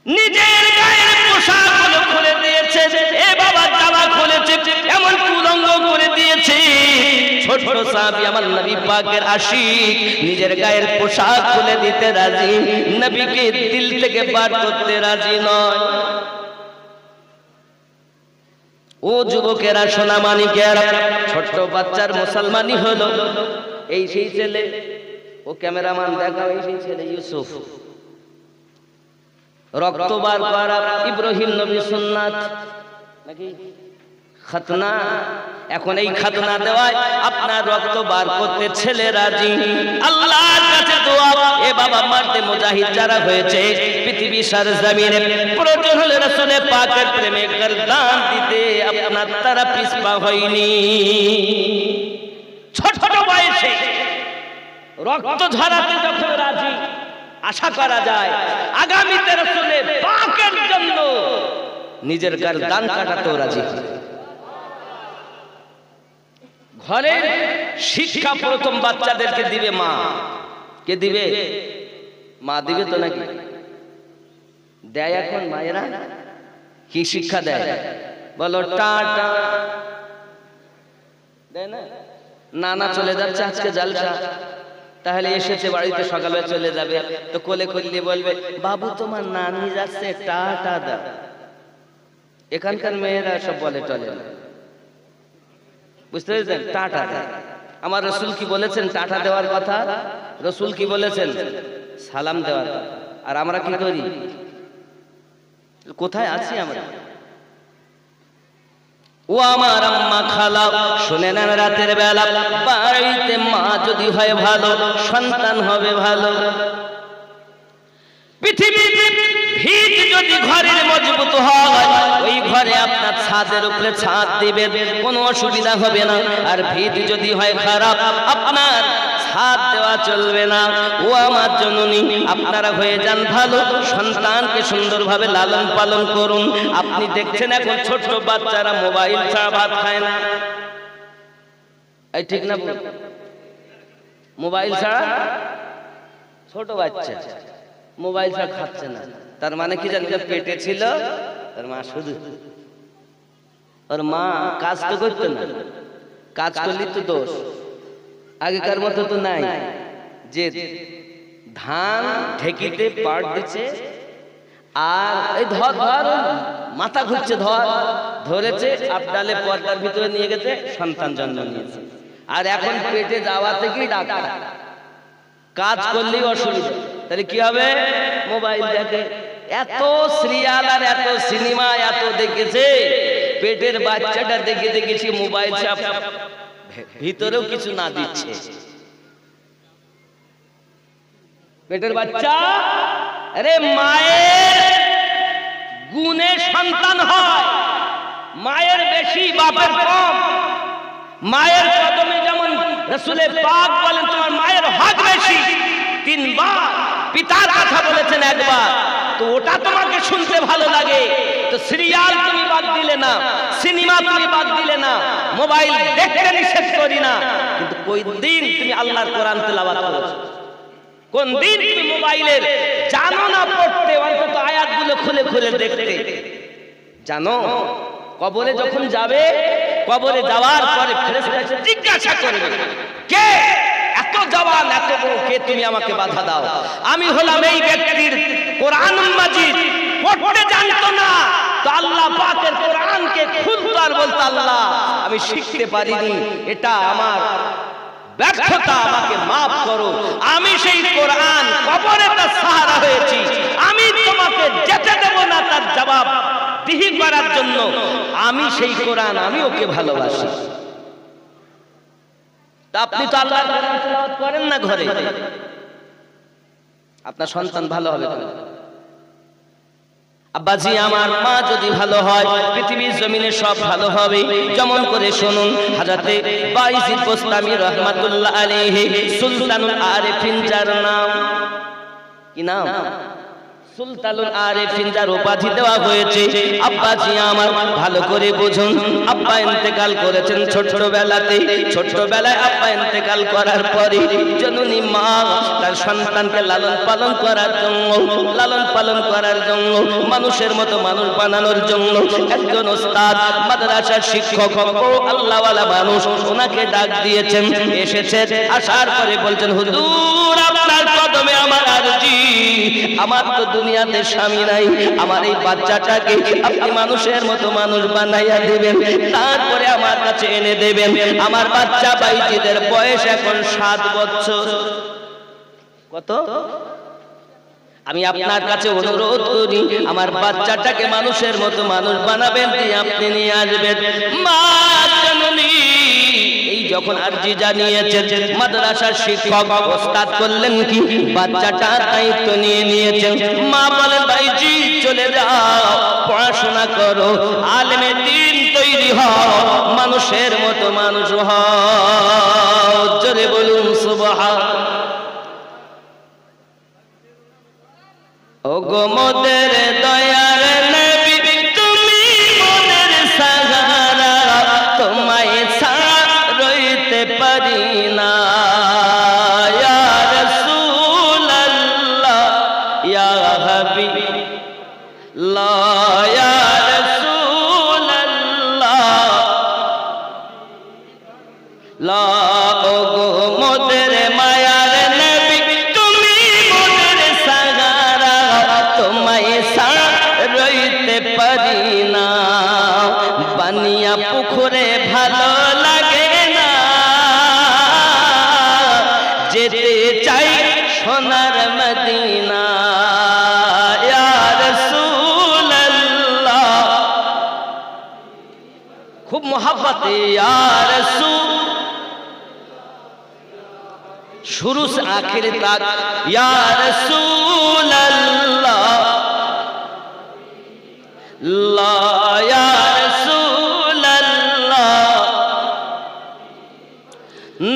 নিজের গায়ের পোশাক খুলে দিয়েছে, এ বাবা জামা খুলেছে, এমন উলঙ্গ করে দিয়েছে। ছোট সাহাবী আমার নবী পাকের আশিক, নিজের গায়ের পোশাক খুলে দিতে রাজি, নবীকে দিল থেকে বার করতে রাজি নয়। ও যুবকেরা সোনা মানিকেরা, ছোট্ট বাচ্চার মুসলমানি হলো এই সেই ছেলে, ও ক্যামেরাম্যান দেখাও, এই সেই ছেলে ইউসুফ, রক্ত বার করা ইব্রাহিম নবী সুন্নাত নাকি খাতনা। এখন এই খাতনা দেওয়ায় আপনার রক্ত বার করতে ছেলে রাজি। আল্লাহর কাছে দোয়া, এ বাবা মারতে মুজাহিদ যারা হয়েছে পৃথিবী সরজমিনে, প্রয়োজন হলে রাসূলের পাকের প্রেমে গর্দান দিতে আপনার তারা পিছপা হয়নি। ছোট ছোট বয়সে রক্ত ঝরাতে যখন রাজি, আশা করা যায় আগামীতে রাসূলের পাকের জন্য নিজের গর্দান কাটাতেও রাজি। ঘরের শিক্ষা প্রথম বাচ্চাদেরকে দিবে মা। কে দিবে? মা দিবে তো নাকি? দেয় এখন মায়েরা? কি শিক্ষা দেয় বলো? টাটা দেয় না? নানা চলে যাচ্ছে আজকে জালসা, তাহলে এসেছে বাড়িতে, সকালে চলে যাবে, তো কোলে করলে বলবে বাবু তোমার নানি যাচ্ছে টাটা দাও। এখানকার মেয়েরা সব বলে টলে না, বুঝতে পেরেছেন? টাটা দেয়। আমার রাসূল কি বলেছেন টাটা দেওয়ার কথা? রাসূল কি বলেছেন? সালাম দেওয়ার কথা। আর আমরা কি করি? কোথায় আছি আমরা? ও আমার আম্মা খালা, শুনে নেন, রাতের বেলা বাড়িতে মা যদি হয় ভালো, সন্তান হবে ভালো। পৃথিবীতে ভিত যদি ঘরের মজবুত হয়, ওই ঘরে আপনার ছাদের উপরে ছাদ দিবেন, কোনো অসুবিধা হবে না। আর ভিত যদি হয় খারাপ, আপনার ছাদ দেওয়া চলবে না। ও আমার জননী, আপনারা হয়ে যান ভালো, সন্তানকে সুন্দরভাবে লালন পালন করুন। আপনি দেখছেন এখন ছোট বাচ্চারা মোবাইল ছাড়া ভাত খায় না, এই ঠিক না? মোবাইল ছাড়া ছোট বাচ্চা মোবাইল ছাড়া খাচ্ছে না। তার মানে কি জানি, পেটে ছিল তার মা, শুধু ওর মা কাজ তো করতো না, কাজ করলি তো দোষ। আগেকার মতো তো নাই যে ধান ঢেকিতে পাট দিচ্ছে আর এই ধর ধর মাথা ঘুরছে, ধর ধরেছে আবডালে পর্দার ভিতরে নিয়ে গেছে, সন্তান জন্ম নিয়েছে। আর এখন পেটে যাওয়া থেকেই ডাক্তার, কাজ করলেই অসুবিধা। তাহলে কি হবে? মোবাইল দেখে। এত সিরিয়াল আর এত সিনেমা এত দেখেছে, পেটের বাচ্চাটা দেখে দেখেছি মোবাইল চাপ ভিতরেও কিছু না দিচ্ছে। পেটের বাচ্চা, আরে মায়ের গুণে সন্তান হয়, মায়ের বেশি বাপের কম। মায়ের কদমে যেমন রাসূলে পাক বলেন তোমার মায়ের হক বেশি, 3 বার পিতার কথা বলেছেন একবার, তো ওটা তোমাকে শুনতে ভালো লাগে। তো সিরিয়াল তুমি বাদ দিলে না, সিনেমা তুমি বাদ দিলে না, মোবাইল দেখতে নিষেধ করি না, কিন্তু কোন দিন তুমি আল্লাহর কোরআন তেলাওয়াত করেছো? কোন দিন তুমি মোবাইলের জানো না পড়তে, অন্তত আয়াতগুলো খুলে খুলে দেখতে জানো? কবরে যখন যাবে, কবরে যাওয়ার পরে ফেরেশতা জিজ্ঞাসা করবে, কে এত জওয়ান এত বড়, কে তুমি আমাকে বাধা দাও? আমি হলাম এই ব্যক্তির কোরআন মাজিদ পড়তে জানতো না, তো আল্লাহ পাকের কোরআনকে খুলতো আর বলতো আল্লাহ আমি শিখতে পারিনি, এটা আমার ব্যর্থতা, আমাকে মাফ করো। আমি সেই কোরআন কবরে তার সাহারা হয়েছি, আমি তোমাকে যেতে দেব না তার জবাব দিহি করার জন্য। আমি সেই কোরআন, আমি ওকে ভালোবাসি। তা আপনি তো আল্লাহর কোরআন তেলাওয়াত করেন না ঘরে, আপনার সন্তান ভালো হবে কেন? আব্বাজি আমার মা যদি ভালো হয়, পৃথিবীর জমিনে সব ভালো হবে। যেমন করে শুনুন, হযরতে বাইজিদ বুস্তামি রাহমাতুল্লাহ আলাইহি সুলতানুল আরিফিন, যার নাম কি নাম? সুলতানুল আরিফিন, যার উপাধি দেওয়া হয়েছে। আব্বাজি আমার ভালো করে বুঝুন, আব্বা ইন্তেকাল করেছেন ছোটবেলাতে। ছোটবেলায় আব্বা ইন্তেকাল করার পরে জননী মা তার সন্তানকে লালন পালন করার জন্য, মানুষের মতো মানুষ বানানোর জন্য একজন ওস্তাদ, মাদ্রাসার শিক্ষক, ও আল্লাহওয়ালা মানুষ, ওনাকে ডাক দিয়েছেন। এসেছেন, আসার পরে বলছেন, হুজুর আপনার কদমে আমার আরজি, আমার তো দুনিয়াতে স্বামী নাই, আমার এই বাচ্চাটাকে আপনি মানুষের মতো মানুষ বানাইয়া দিবেন, তারপরে আমার কাছে এনে দেবেন। আমার বাচ্চা বাইজিদের বয়স এখন 7 বছর। কত? আমি আপনার কাছে অনুরোধ করি, আমার বাচ্চাটাকে মানুষের মতো মানুষ বানাবেন, দিয়ে আপনি নিয়ে আসবেন। মা জননী এই যখন আরজি জানিয়েছেন, মাদ্রাসার শিক্ষক ওস্তাদ করলেন কি, বাচ্চাটার দায়িত্ব নিয়ে নিয়েছেন। মা বলেন, ভাইজি চলে যাও, পড়াশোনা করো, আলেমে দ্বীন তৈরি হও, মানুষের মতো মানুষ হও। জোরে বলুন সুবহানাল্লাহ। ওগো মোদের দয়ার নবী, তুমি মোদের সাহারা, তোমায় ছাড়া রইতে পারি না। ইয়া রাসূলুল্লাহ, ইয়া হাবিবাল্লাহ, ইয়া রাসূলুল্লাহ, লা ওগো মোদের মায়ার নবী, তুমি মোদের সাহারা, তোমায় ছাড়া রইতে পারি না। বানিয়া পুকুরে ভালো লাগে না, যেতে চাই সোনার মদিনা। ইয়া রাসূলুল্লাহ, খুব মোহাব্বতে ইয়া রাসূল, शुरू से आखिर तक या रसूल अल्लाह, ला या रसूल अल्लाह,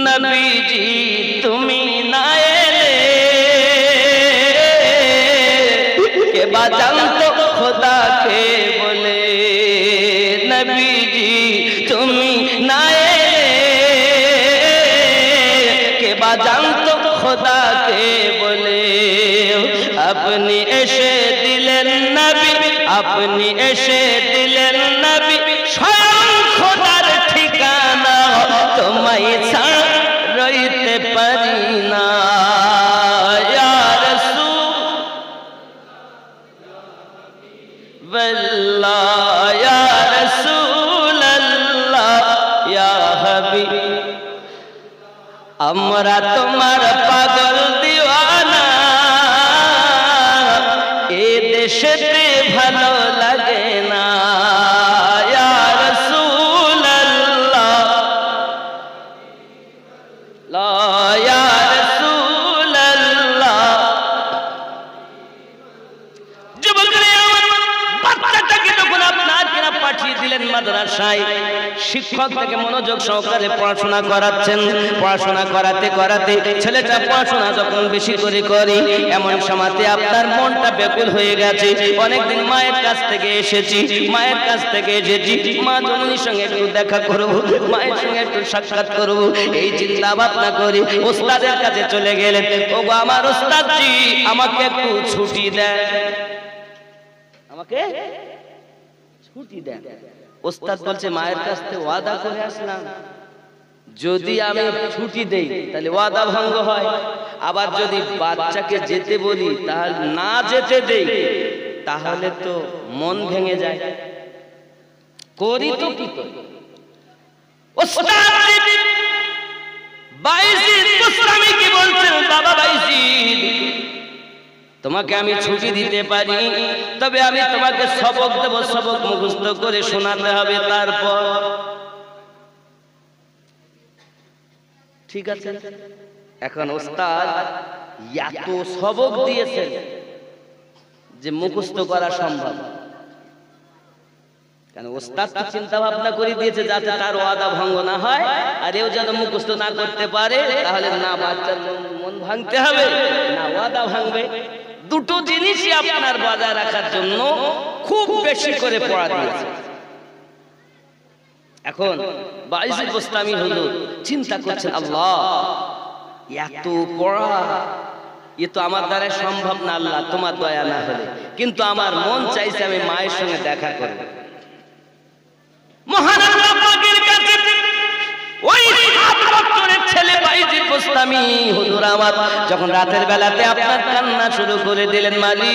नबी जी तुमी ना एले के बाजान तो खुदा के बोले, नबी जी तुमी ना জানতো খোদাকে বলে। আপনি এসে দিলেন নবী, আপনি এসে দিলেন নবী, স্বয়ং খোদার ঠিকানা, তোমায় ছাড়া রইতে পারি না। ইয়া রাসূলুল্লাহ, ইয়া রাসূলুল্লাহ, ইয়া হাবিব, আমরা তোমার পাগল দিওয়ানা, এসেতে ভালো লাগে না ইয়া রাসূলুল্লাহ লা ইয়া রাসূলুল্লাহ। যুবকরা আমার বাচ্চাটাকে যখন আপনার কিনা পাঠিয়ে দিলেন মাদ্রাসায়, শিক্ষক থেকে মনোযোগ সহকারে পড়াশোনা করাচ্ছেন, পড়াশোনা করাতে করাতে ছেলেটা পড়াশোনা যখন বেশি করে করি, এমন সময়তে আপনার মনটা ব্যাকুল হয়ে গেছে। অনেকদিন মায়ের কাছ থেকে এসেছি, মায়ের কাছ থেকে এসেছি, মা জননীর সঙ্গে একটু দেখা করব, মায়ের সঙ্গে একটু সাক্ষাৎ করব, এই চিন্তা ভাবনা করি ওস্তাদের কাছে চলে গেলেন। ওগো আমার ওস্তাদজি, আমাকে একটু ছুটি দেন, আমাকে ছুটি দেন। ওস্তাদ বলছে মায়ের কাছ থেকে ওয়াদা করে আসলাম, যদি আমি ছুটি দেই তাহলে ওয়াদা ভঙ্গ হয়, আবার যদি বাচ্চাকে যেতে বলি তাহলে না যেতে দেই তাহলে তো মন ভেঙে যায়, করি তো কি করি। ওস্তাদ বাইজিদ গোস্বামী কি বলছেন, বাবা বাইজিদ তোমাকে আমি ছুটি দিতে পারি, তবে আমি তোমাকে সবক দেব, সবক মুখস্থ করে শোনাতে হবে, তারপর ঠিক আছে। এখন ওস্তাদ এত সবক দিয়েছেন যে মুখস্থ করা সম্ভব, কারণ ওস্তাদ তো চিন্তা ভাবনা করে দিয়েছে যাতে তার ওয়াদা ভঙ্গ না হয়, আর এও যেন মুখস্থ না করতে পারে, তাহলে না বাচ্চার মন ভাঙতে হবে না ওয়াদা ভাঙবে। দুটো জিনিসই আপনার বজায় রাখার জন্য খুব বেশি করে পড়া দিয়েছে। এখন বাইজিদ গোস্বামী হুজুর চিন্তা করছেন, আল্লাহ এত পড়া এ তো আমার দ্বারা সম্ভব না, আল্লাহ তোমার দয়া না হলে, কিন্তু আমার মন চাইছে আমি মায়ের সঙ্গে দেখা করব। মহান আল্লাহ পাকের কাছে ওই 7 বছরের ছেলে বাইজিদ গোস্বামী হুজুর আমার যখন রাতের বেলাতে আপনার কান্না শুরু করে দিলেন, মালিক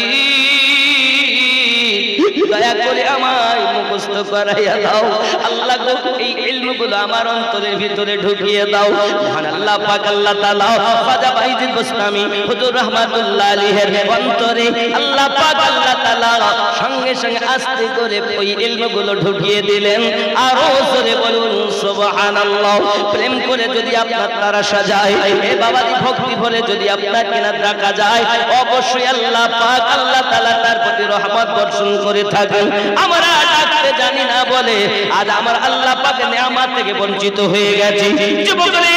দয়া করে আমায় মুখস্থ করাইয়া দাও, আল্লাহ গো এই ইলমগুলো আমার অন্তরের ভিতরে ঢুকিয়ে দাও। মহান আল্লাহ পাক আল্লাহ তাআলা খাজা বাইজিদ গোস্বামী হুজুর রাহমাতুল্লাহ আলাইহির অন্তরে আল্লাহ পাক আল্লাহ তাআলা সঙ্গে সঙ্গে আস্তে করে ওই ইলমগুলো ঢুকিয়ে দিলেন। আরো জোরে বলুন সুবহানাল্লাহ। প্রেম করে যদি আপনার তারা সাজায়, এ বাবাজি ভক্তি ভরে যদি আপনার কিনা ডাকা যায়, অবশ্যই আল্লাহ পাক আল্লাহ তাআলা তার প্রতি রহমত বর্ষণ করে থাকেন। আমরা ডাকতে জানি না বলে আজ আমার আল্লাহ পাকের নিয়ামত থেকে বঞ্চিত হয়ে গেছি। যুবকরা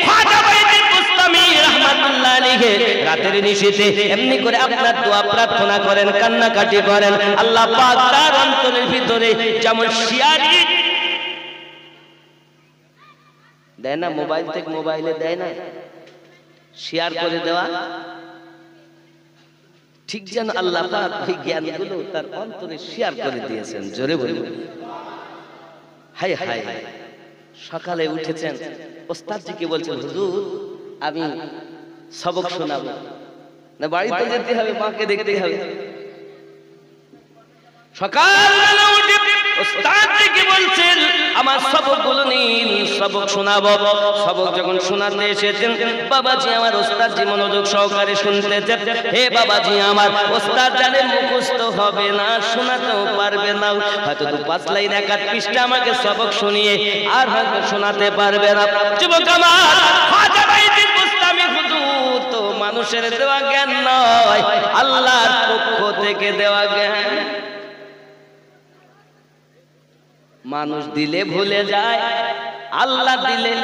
খাজা বাইজিদ গোস্বামী রাহমাতুল্লাহ আলাইহি রাতের নিশীথে এমনি করে আপনার দোয়া প্রার্থনা করেন, কান্নাকাটি করেন, আল্লাহ পাক তার অন্তরের ভিতরে যেমন শিয়ারি দেয় না, মোবাইল থেকে মোবাইলে দেয় না শেয়ার করে দেওয়া, ঠিক যেন আল্লাহ পাক ওই জ্ঞানগুলো তার অন্তরে শেয়ার করে দিয়েছেন। জোরে বলুন হায় হায়। সকালে উঠেছেন, ওস্তাদজিকে বলছেন, হুজুর আমি সবক শোনাবো না, বাড়িতে যেতে হবে, মাকে দেখতে হবে। সকালবেলা উঠে ওস্তাদজিকে বলছেন, আমার সবকগুলো নিন, সবক শোনাবো। সবক যখন শোনাতে এসেছেন, বাবাজি আমার ওস্তাদজি মনোযোগ সহকারে শুনতেছেন। হে বাবাজি আমার, ওস্তাদ জানেন মুখস্থ হবে না, শোনাতেও পারবে না, হয়তো 2-5 লাইন 1-8 পৃষ্ঠা আমাকে সবক শুনিয়ে আর হয়তো শোনাতে পারবে না। যুবক আমার, খাজা বাইজিদ গোস্বামী হুজুর তো মানুষের দেওয়া জ্ঞান নয়, আল্লাহর পক্ষ থেকে দেওয়া জ্ঞান। মানুষ দিলে ভুলে যায়, আল্লাহ দিলে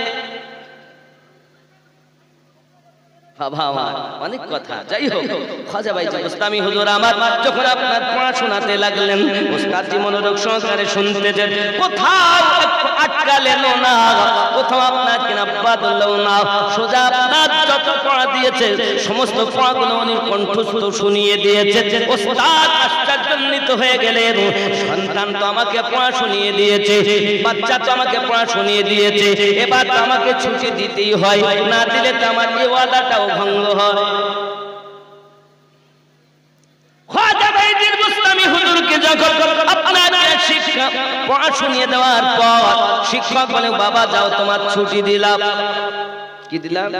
বাবা আমার অনেক কথা। যাই হোক, খাজা বাইজিদ গোস্বামী হুজুর আমার যখন আপনার পড়াশোনাতে লাগলেন, ওস্তাদজি মনোযোগ সহকারে শুনতেছেন, কোথাও আটকালেন না, কোথাও আপনার কিনা বাদলো না, সোজা আপনার যত পড়া দিয়েছে সমস্ত পড়াগুলো উনি কণ্ঠস্থ শুনিয়ে দিয়েছে। ওস্তাদ আশ্চর্যান্বিত হয়ে গেলেন, সন্তান তো আমাকে পড়া শুনিয়ে দিয়েছে, বাচ্চা তো আমাকে পড়া শুনিয়ে দিয়েছে, এবার তো আমাকে ছুটি দিতেই হয়, না দিলে তো আমার এই ওয়াদাটাও ভঙ্গ হয়। খাজা বাইজিদ গোস্বামী হুজুরকে যখন আপনার শিক্ষা পড়া শুনিয়ে দেওয়ার পর শিক্ষক বলে, বাবা যাও তোমার ছুটি দিলাম। কি দিলাম?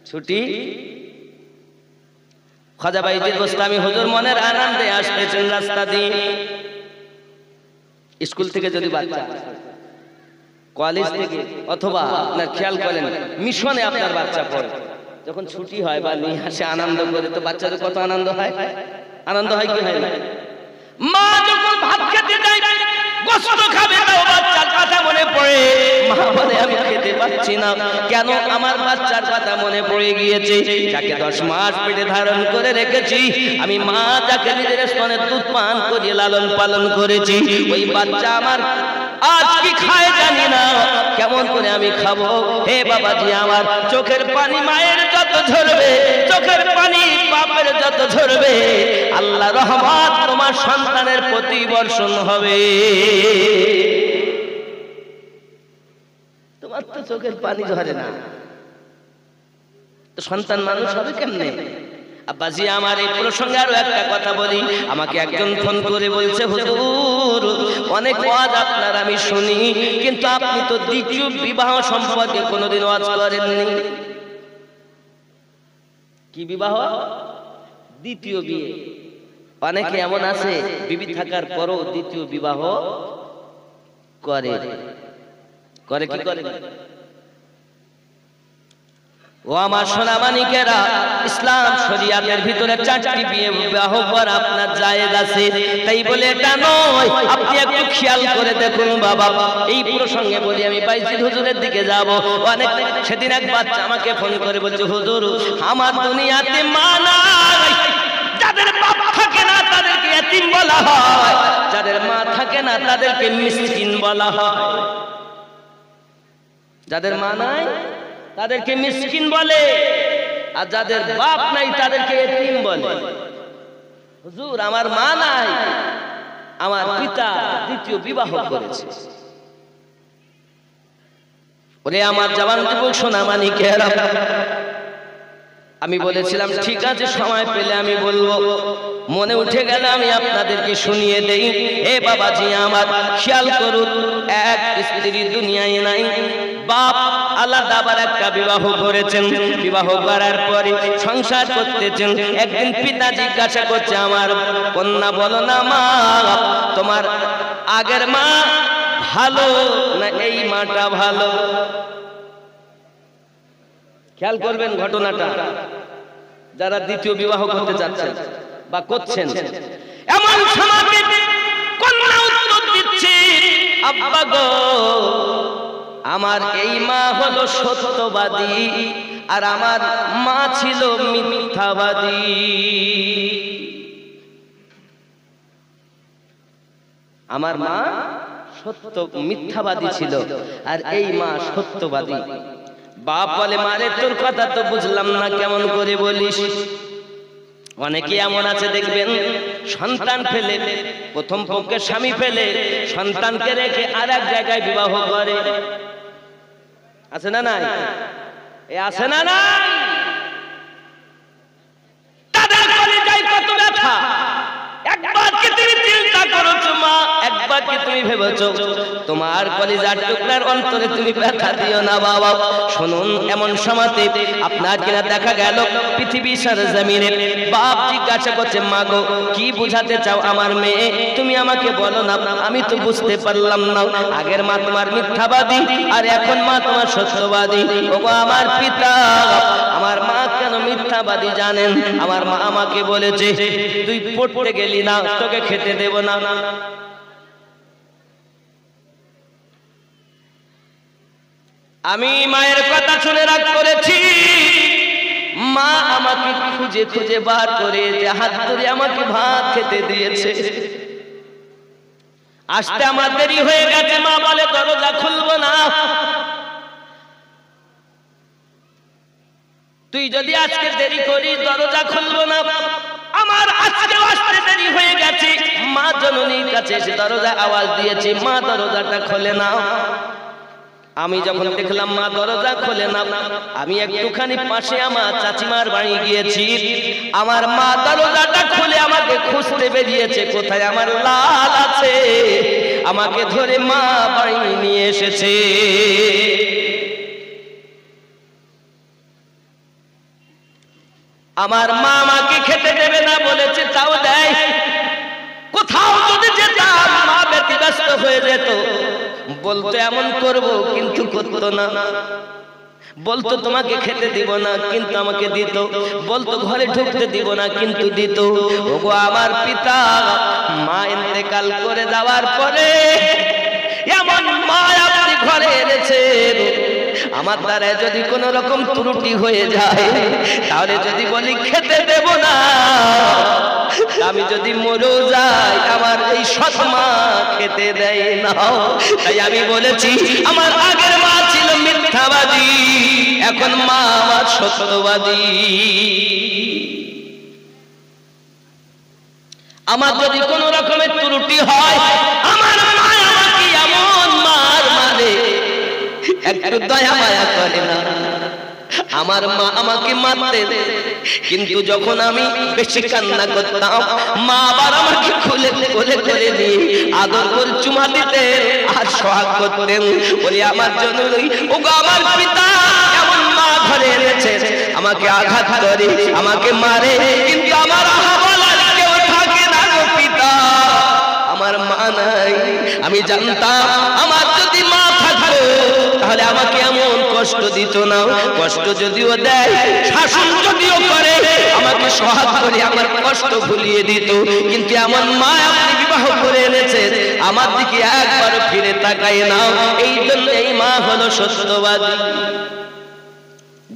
ছুটি। খাজা বাইজিদ বোস্তামি হুজুর মনের আনন্দে আসতেছেন রাস্তা দিয়ে। স্কুল থেকে যদি বাচ্চা, কলেজ থেকে, অথবা আপনার খেয়াল করেন মিশনে আপনার বাচ্চা পড়ে, যখন ছুটি হয় বা নিয়ে আসে আনন্দ করে, তো বাচ্চাদের কত আনন্দ হয়? আনন্দ হয় কি হয় না? মা যখন ভাত খেতে যায়, গোশত খাবে, তাও বাচ্চার কথা মনে পড়ে। মা বলে আমি খেতে পাচ্ছি না, কেন? আমার বাচ্চার কথা মনে পড়ে গিয়েছে, যাকে 10 মাস পেটে ধারণ করে রেখেছি আমি, মা যাকে নিজের স্তনের দুধ পান করে লালন পালন করেছি, ওই বাচ্চা আমার আজ কি খায় জানি না, কেমন করে আমি খাবো? হে বাবাজি আমার, চোখের পানি মায়ের যত ঝরবে, চোখের পানি বাপের যত ঝরবে, আল্লাহ রহমত তোমার সন্তানের প্রতি বর্ষণ হবে। তোমার তো চোখের পানি ঝরে না, তো সন্তান মানুষ হবে কেমনে? আব্বাজি আমার, এই প্রসঙ্গে আরো একটা কথা বলি। আমাকে একজন ফোন করে বলছে, হুজুর অনেক ওয়াজ আপনার আমি শুনি, কিন্তু আপনি তো দ্বিতীয় বিবাহ সম্পর্কে কোনোদিন ওয়াজ করেননি। কি বিবাহ? দ্বিতীয় বিয়ে। অনেকে এমন আছে বিবি থাকার পরও দ্বিতীয় বিবাহ করে। করে কি করে? ও আমার সোনামানিকেরা, ইসলাম শরিয়াতের ভিতরে 4টি বিবাহ করা আপনার জায়েজ আছে, তাই বলে এটা নয়। আপনি একটু খেয়াল করে দেখুন বাবা, এই প্রসঙ্গে বলি, আমি বাইজিদ হুজুরের দিকে যাব। অনেক সেদিন এক বাচ্চা আমাকে ফোন করে বলছে, হুজুর আমার দুনিয়াতে মা নাই, যাদের বাপ থাকে না তাদেরকে এতিম বলা হয়, যাদের মা থাকে না তাদেরকে মিসকিন বলা হয়। যাদের মা নাই তাদেরকে মিসকিন বলে, আর যাদের বাপ নাই তাদেরকে এতিম বলে। হুজুর আমার মা নাই, আমার পিতা দ্বিতীয় বিবাহ করেছে। ওরে আমার জওয়ান যুবক সোনামানিকেরা, আমি বলেছিলাম ঠিক আছে, সময় পেলে আমি বলবো, মনে উঠে গেলে আমি আপনাদেরকে শুনিয়ে দেই। হে বাবাজি আমার, খেয়াল করুন, এক স্ত্রী দুনিয়ায় নাই, বাপ আলাদা আবার একটা বিবাহ করেছেন। বিবাহ করার পরে সংসার করতেছেন। একদিন পিতা জিজ্ঞাসা করছে, আমার কন্যা বলো না মা, তোমার আগের মা ভালো না এই মাটা ভালো? খেয়াল করবেন ঘটনাটা, যারা দ্বিতীয় বিবাহ করতে যাচ্ছেন বা করছেন। এমন সমাজে কন্যা উত্তর দিচ্ছে, আব্বা গো, আমার এই মা হলো সত্যবাদী আর আমার মা ছিল মিথ্যাবাদী। আমার মা সত্য মিথ্যাবাদী ছিল আর এই মা সত্যবাদী। বাপ বলে, মারে তোর কথা তো বুঝলাম না, কেমন করে বলিস? অনেকে এমন আছে দেখবেন, সন্তান ফেলে, প্রথম পক্ষের স্বামী ফেলে সন্তানকে রেখে আর এক জায়গায় বিবাহ করে। আছে না নাই? এ আছে না নাই? তাদের কলিজায় কত ব্যথা। একবার কি তুমি চিন্তা করেছো মা, একবার কি তুমি ভেবেছো তোমার কলিজার টুকরার অন্তরে তুমি ব্যথা দিও না বাবা? শুনুন, এমন সময়তে আপনার কিনা দেখা গেল পৃথিবী সরজমিনে বাপ জিজ্ঞাসা করছে, মা গো কি বুঝাতে চাও আমার মেয়ে, তুমি আমাকে বলো না, আমি তো বুঝতে পারলাম না। আগের মা তোমার মিথ্যাবাদী আর এখন মা তোমার সত্যবাদী। ওগো আমার পিতা, আমার মা কেন মিথ্যাবাদী জানেন? আমার মা আমাকে বলেছে, তুই পড়তে গেলি না, তোকে খেতে দেব না। আমি মায়ের কথা শুনে রাগ করেছি। মা আমাকে খুঁজে খুঁজে বার করে হাত ধরে আমাকে ভাত খেতে দিয়েছে। আসতে আমার দেরি হয়ে গেছে, মা বলে দরজা খুলবো না। তুই যদি আজকে দেরি করিস দরজা খুলবো না। আমার আজকে আসতে দেরি হয়ে গেছে। মা জননীর কাছে এসে দরজা আওয়াজ দিয়েছি, মা দরজাটা খোলে না। আমি যখন দেখলাম মা দরজা খোলে না, আমি একটুখানি পাশে আমার চাচিমার বাড়ি গিয়েছি। আমার মা দরজাটা খুলে আমাকে খুঁজতে বেরিয়েছে, কোথায় আমার লাল আছে। আমাকে ধরে মা বাড়ি নিয়ে এসেছে। আমার মা আমাকে খেতে যেত, বলতো এমন করব কিন্তু করতো না, বলতো তোমাকে খেতে দিব না কিন্তু আমাকে দিত, বলতো ঘরে ঢুকতে দিব না কিন্তু দিত। ওগো আমার পিতা, মা ইন্তেকাল করে যাওয়ার পরে এমন মা আপনি ঘরে এনেছেন, আমার দ্বারা যদি কোনো রকম ত্রুটি হয়ে যায়, তাহলে যদি বলি খেতে দেব না, আমি যদি মরেও যাই আমার এই সৎ মা খেতে দেয় না। তাই আমি বলেছি আমার আগের মা ছিল মিথ্যাবাদী, এখন মা আমার সত্যবাদী। আমার যদি কোনো রকমের ত্রুটি হয়, আমার মা আমাকে এমন মার মানে একটু দয়া মায়া করে না। আমার মা আমাকে মারতেন, কিন্তু যখন আমি বেশি কান্না করতাম, মা আবার আমাকে খুলে কোলে করে নিয়ে আদর করে চুমা দিতেন আর সোহাগ করতেন। বলি আমার জন্য ওগো আমার পিতা এমন মা ঘরে এনেছে, আমাকে আঘাত করে, আমাকে মারে, কিন্তু আমার আহা বলার কেউ থাকে না গো পিতা, আমার মা নাই। আমি জানতাম আমার যদি মা থাকতো তাহলে আমাকে এমন কষ্ট দিত না। কষ্ট যদিও দেয়, শাসন যদিও করে, আমাকে সহায় করে আমার কষ্ট ভুলিয়ে দিত, কিন্তু এমন মা আপনি বিবাহ করে এনেছেন, আমার দিকে একবার ফিরে তাকায় না। এই জন্য এই মা হলো সত্যবাদী।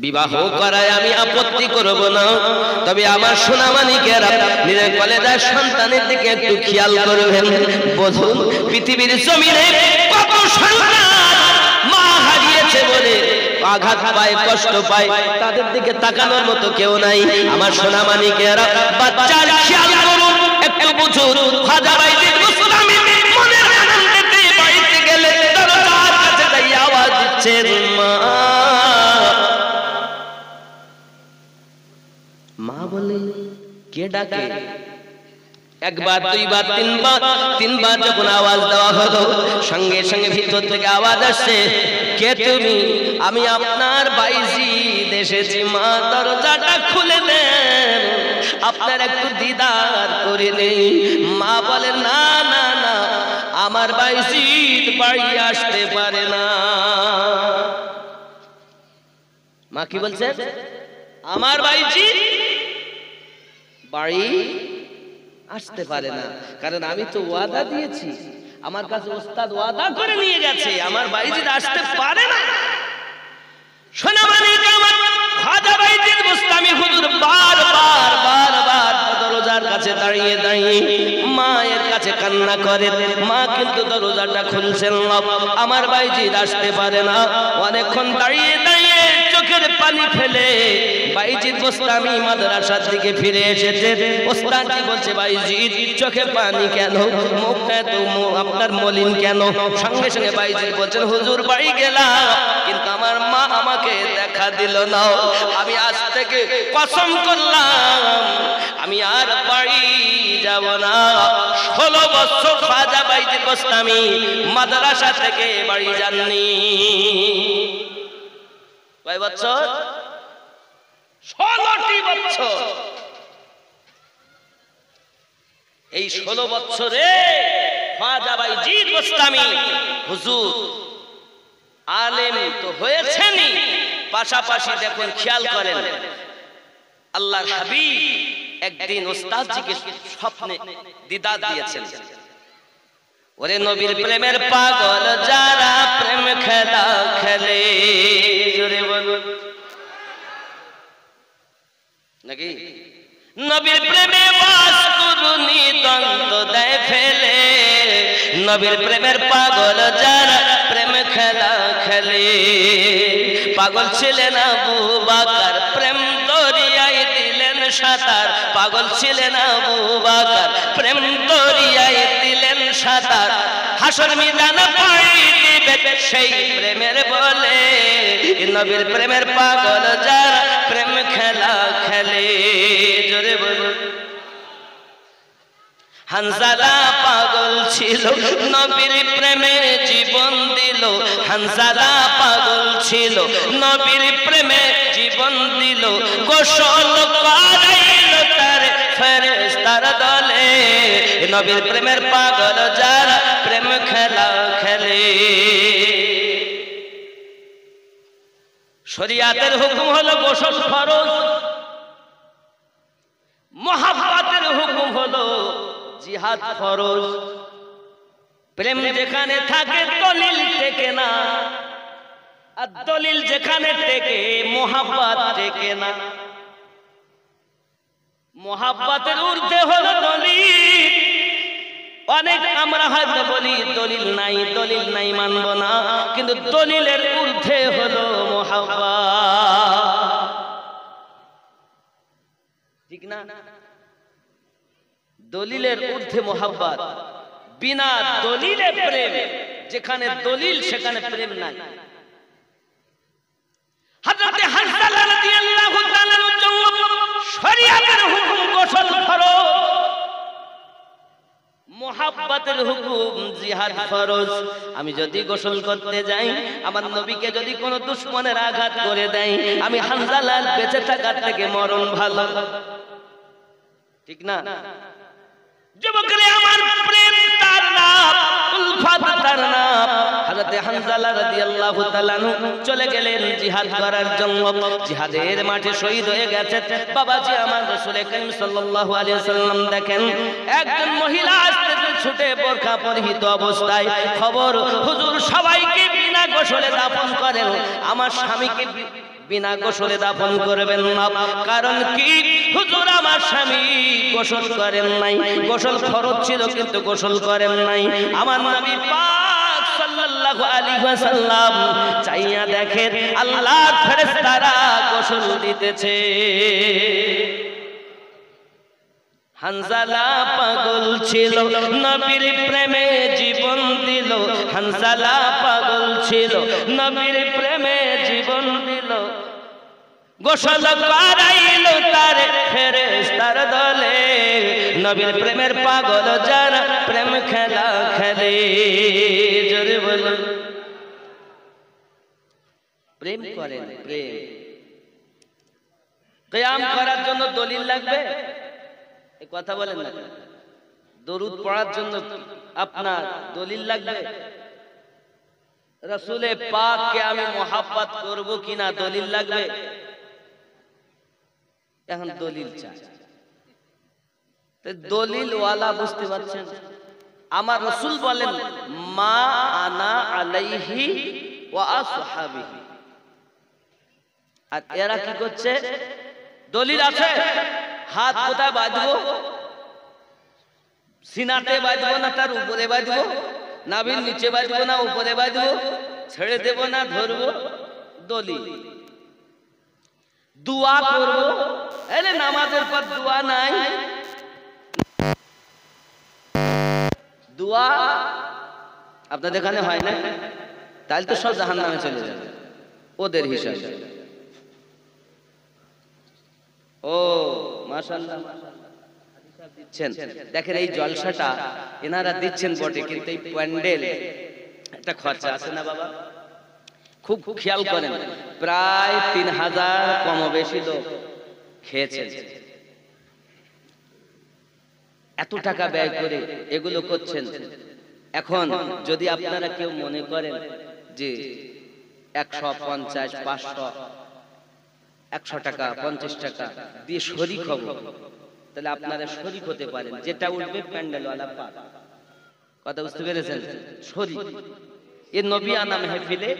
বিবাহ করায় আমি আপত্তি করব না, তবে আমার সোনামানিকেরা নিজের কলেজার সন্তানের দিকে একটু খেয়াল করবেন। বলুন পৃথিবীর জমিনে কত সন্তান মা হারিয়েছে বলে আঘাত পায়, কষ্ট পায়, তাদের দিকে তাকানোর মতো কেউ নাই। আমার সোনামানিকেরা বাচ্চার খেয়াল করুন, একটু বুঝুন। খাজা বাইজিদ গোস্বামী মনের আনন্দেতে বাড়িতে গেলে দরজার কাছে তাই আওয়াজ দিচ্ছেন, মা। মা বলে কে ডাকে? একবার, দুইবার, তিনবার যখন আওয়াজ দেওয়া হলো, সঙ্গে সঙ্গে ভিতর থেকে আওয়াজ আসছে, কে তুমি? আমি আপনার বাইজিদ এসেছি, মা দরজাটা খুলে দেন, আপনার একটু দিদার করে নেই। মা বলে না না না, আমার বাইজিদ বাড়ি আসতে পারে না। মা কি বলছে? আমার বাইজিদ বাড়ি আসতে পারে না, কারণ আমি তো ওয়াদা দিয়েছি, আমার কাছে ওস্তাদ ওয়াদা করে নিয়ে গেছে, আমার বাইজিদ আসতে পারে না। সোনামানিক আমার খাজা বাইজিদ গোস্বামী হুজুর বারবার দরজার কাছে দাঁড়িয়ে দাঁড়িয়ে মায়ের কাছে কান্না করে, মা কিন্তু দরজাটা খুলছেন না, আমার বাইজিদ আসতে পারে না। অনেকক্ষণ দাঁড়িয়ে দাঁড়িয়ে চোখের পানি ফেলে বাইজিদ গোস্বামী মাদ্রাসার দিকে ফিরে এসেছে। ওস্তাদজি বলছে, বাইজিদ চোখে পানি কেন, মুখটা তো আপনার মলিন কেন? সঙ্গে সঙ্গে বাইজিদ বলছেন, হুজুর বাড়ি গেলাম কিন্তু আমার মা আমাকে দেখা দিল না। আমি আজ থেকে কসম করলাম আমি আর বাড়ি যাব না। 16 বছর খাজা বাইজিদ গোস্বামী মাদ্রাসা থেকে বাড়ি যাননি। কয় বছর? 16টি বছর। এই 16 বছরে খাজা বাইজিদ গোস্বামী হুজুর আলেম তো হয়েছেনই, পাশাপাশি দেখুন খেয়াল করেন, আল্লাহর হাবিব একদিন ওস্তাদজিকে স্বপ্নে দিদার দিয়েছেন। ওরে নবীর প্রেমের পাগল যারা প্রেম খেলা খেলে, জোরে বলুন নাকি? নবীর প্রেমে বাস করুনি দ্বন্দ্ব দেয় ফেলে, নবীর প্রেমের পাগল যারা প্রেম খেলা খেলে। পাগল ছিলেন আবু বকর, প্রেম দরিয়ায় দিলেন সাঁতার, পাগল ছিলেন আবু বকর, প্রেম দরিয়ায় দিলেন সাঁতার। হাসর ময়দান পাড়ি দিবে সেই প্রেমের বলে, নবীর প্রেমের পাগল যারা প্রেম খেলা খেলে, জোরে বলুন। হানজালা পাগল ছিল নবীর প্রেমে জীবন দিল, হানজালা পাগল ছিল নবীর প্রেমে জীবন দিল। গোসল করাইল তার ফেরেশতার দলে, নবীর প্রেমের পাগল যারা প্রেম খেলা খেলে। শরিয়াতের হুকুম হলো গোসল ফরজ, মোহাব্বতের হুকুম হলো জিহাদ ফরজ। প্রেম যেখানে থাকে দলিল টেকে না, আর দলিল যেখানে টেকে মোহাব্বত টেকে না। মোহাব্বতের ঊর্ধ্বে হলো দলিল। অনেক আমরা হয়তো বলি দলিল নাই মানব না, কিন্তু দলিলের ঊর্ধ্বে হলো মোহাব্বত, ঠিক না? দলিলের ঊর্ধ্বে মোহাব্বত। বিনা দলিলে প্রেম, যেখানে দলিল সেখানে প্রেম নাই। হযরত হানজালা রাদিয়াল্লাহু তাআলার জন্য শরীয়তের হুকুম গোসল ফরজ, মোহাব্বতের হুকুম জিহাদ ফরজ। আমি যদি গোসল করতে যাই, আমার নবীকে যদি কোনো দুশমনের আঘাত করে দেয়, আমি হানজালার বেঁচে থাকার থেকে মরণ ভালো, ঠিক না? যুবকরে আমার প্রেম তার নাম, উলফত তার নাম। হযরত হানজালা রাদিয়াল্লাহু তাআলা চলে গেলেন জিহাদ করার জন্য। জিহাদের মাঠে শহীদ হয়ে গেছে বাবাজি আমার রাসূল করিম সাল্লাল্লাহু আলাইহি ওয়াসাল্লাম। দেখেন একজন মহিলা আসতেছে ছুটে বোরকা পরিহিত অবস্থায়, খবর হুজুর সবাইকে বিনা গোসলে দাফন করেন, আমার স্বামীকে বিনা গোসলে দাফন করবেন না। কারণ কি? হুজুর আমার স্বামী গোসল করেন নাই, গোসল ফরজ ছিল কিন্তু গোসল করেন নাই। আমার নবী পাক সাল্লাল্লাহু আলাইহি ওয়াসাল্লাম চাইয়া দেখেন আল্লাহর ফেরেশতারা গোসল দিতেছে। হানজালা পাগল ছিল, নবীর প্রেমে জীবন দিল। হানজালা পাগল ছিল, নবীর প্রেমে জীবন দিল। গোসল করাইল তার ফেরেশতার দলে, নবীর প্রেমের পাগল যারা প্রেম খেলা খেলে। জোরে বলুন, প্রেম করেন। প্রেম কিয়াম করার জন্য দলিল লাগবে, এই কথা বলেন না। দরুদ পড়ার জন্য আপনার দলিল লাগবে। রাসূলে পাককে আমি মোহাব্বত করব কিনা দলিল লাগবে। এখন দলিল চাই, দলিল ওয়ালা বুঝতে পারছেন? আমার রাসূল বলেন মা আনা আলাইহি ওয়া আসহাবিহি। আর এরা কি করছে? দলিল আছে, হাত কোথায় বাঁধবো? সিনাতে বাঁধবো না তার উপরে বাঁধবো, নাভির নিচে বাঁধবো না উপরে বাঁধবো, ছেড়ে দেব না ধরবো, দলিল। দোয়া করবো, আরে নামাজের পর দোয়া নাই, দোয়া আপনাদের এখানে হয় না, তাহলে তো সব জাহান্নামে চলে যাবে ওদের হিসাবে। ও মাশাআল্লাহ দিচ্ছেন। দেখেন এই জলসাটা এনারা দিচ্ছেন বটে, কিন্তু এই প্যান্ডেল একটা খরচা আছে না বাবা? খুব খেয়াল করেন, প্রায় 3000 কম বেশি লোক খেয়েছেন। এত টাকা ব্যয় করে এগুলো করছেন। এখন যদি আপনারা কেউ মনে করেন যে 150, 500, 100 টাকা 50 টাকা দিয়ে শরীক হব, তাহলে আপনারা শরীক হতে পারেন। যেটা উঠবে প্যান্ডেলওয়ালা পাক। কথা বুঝতে পেরেছেন? শরীক এ নবী আনা মেহফিলে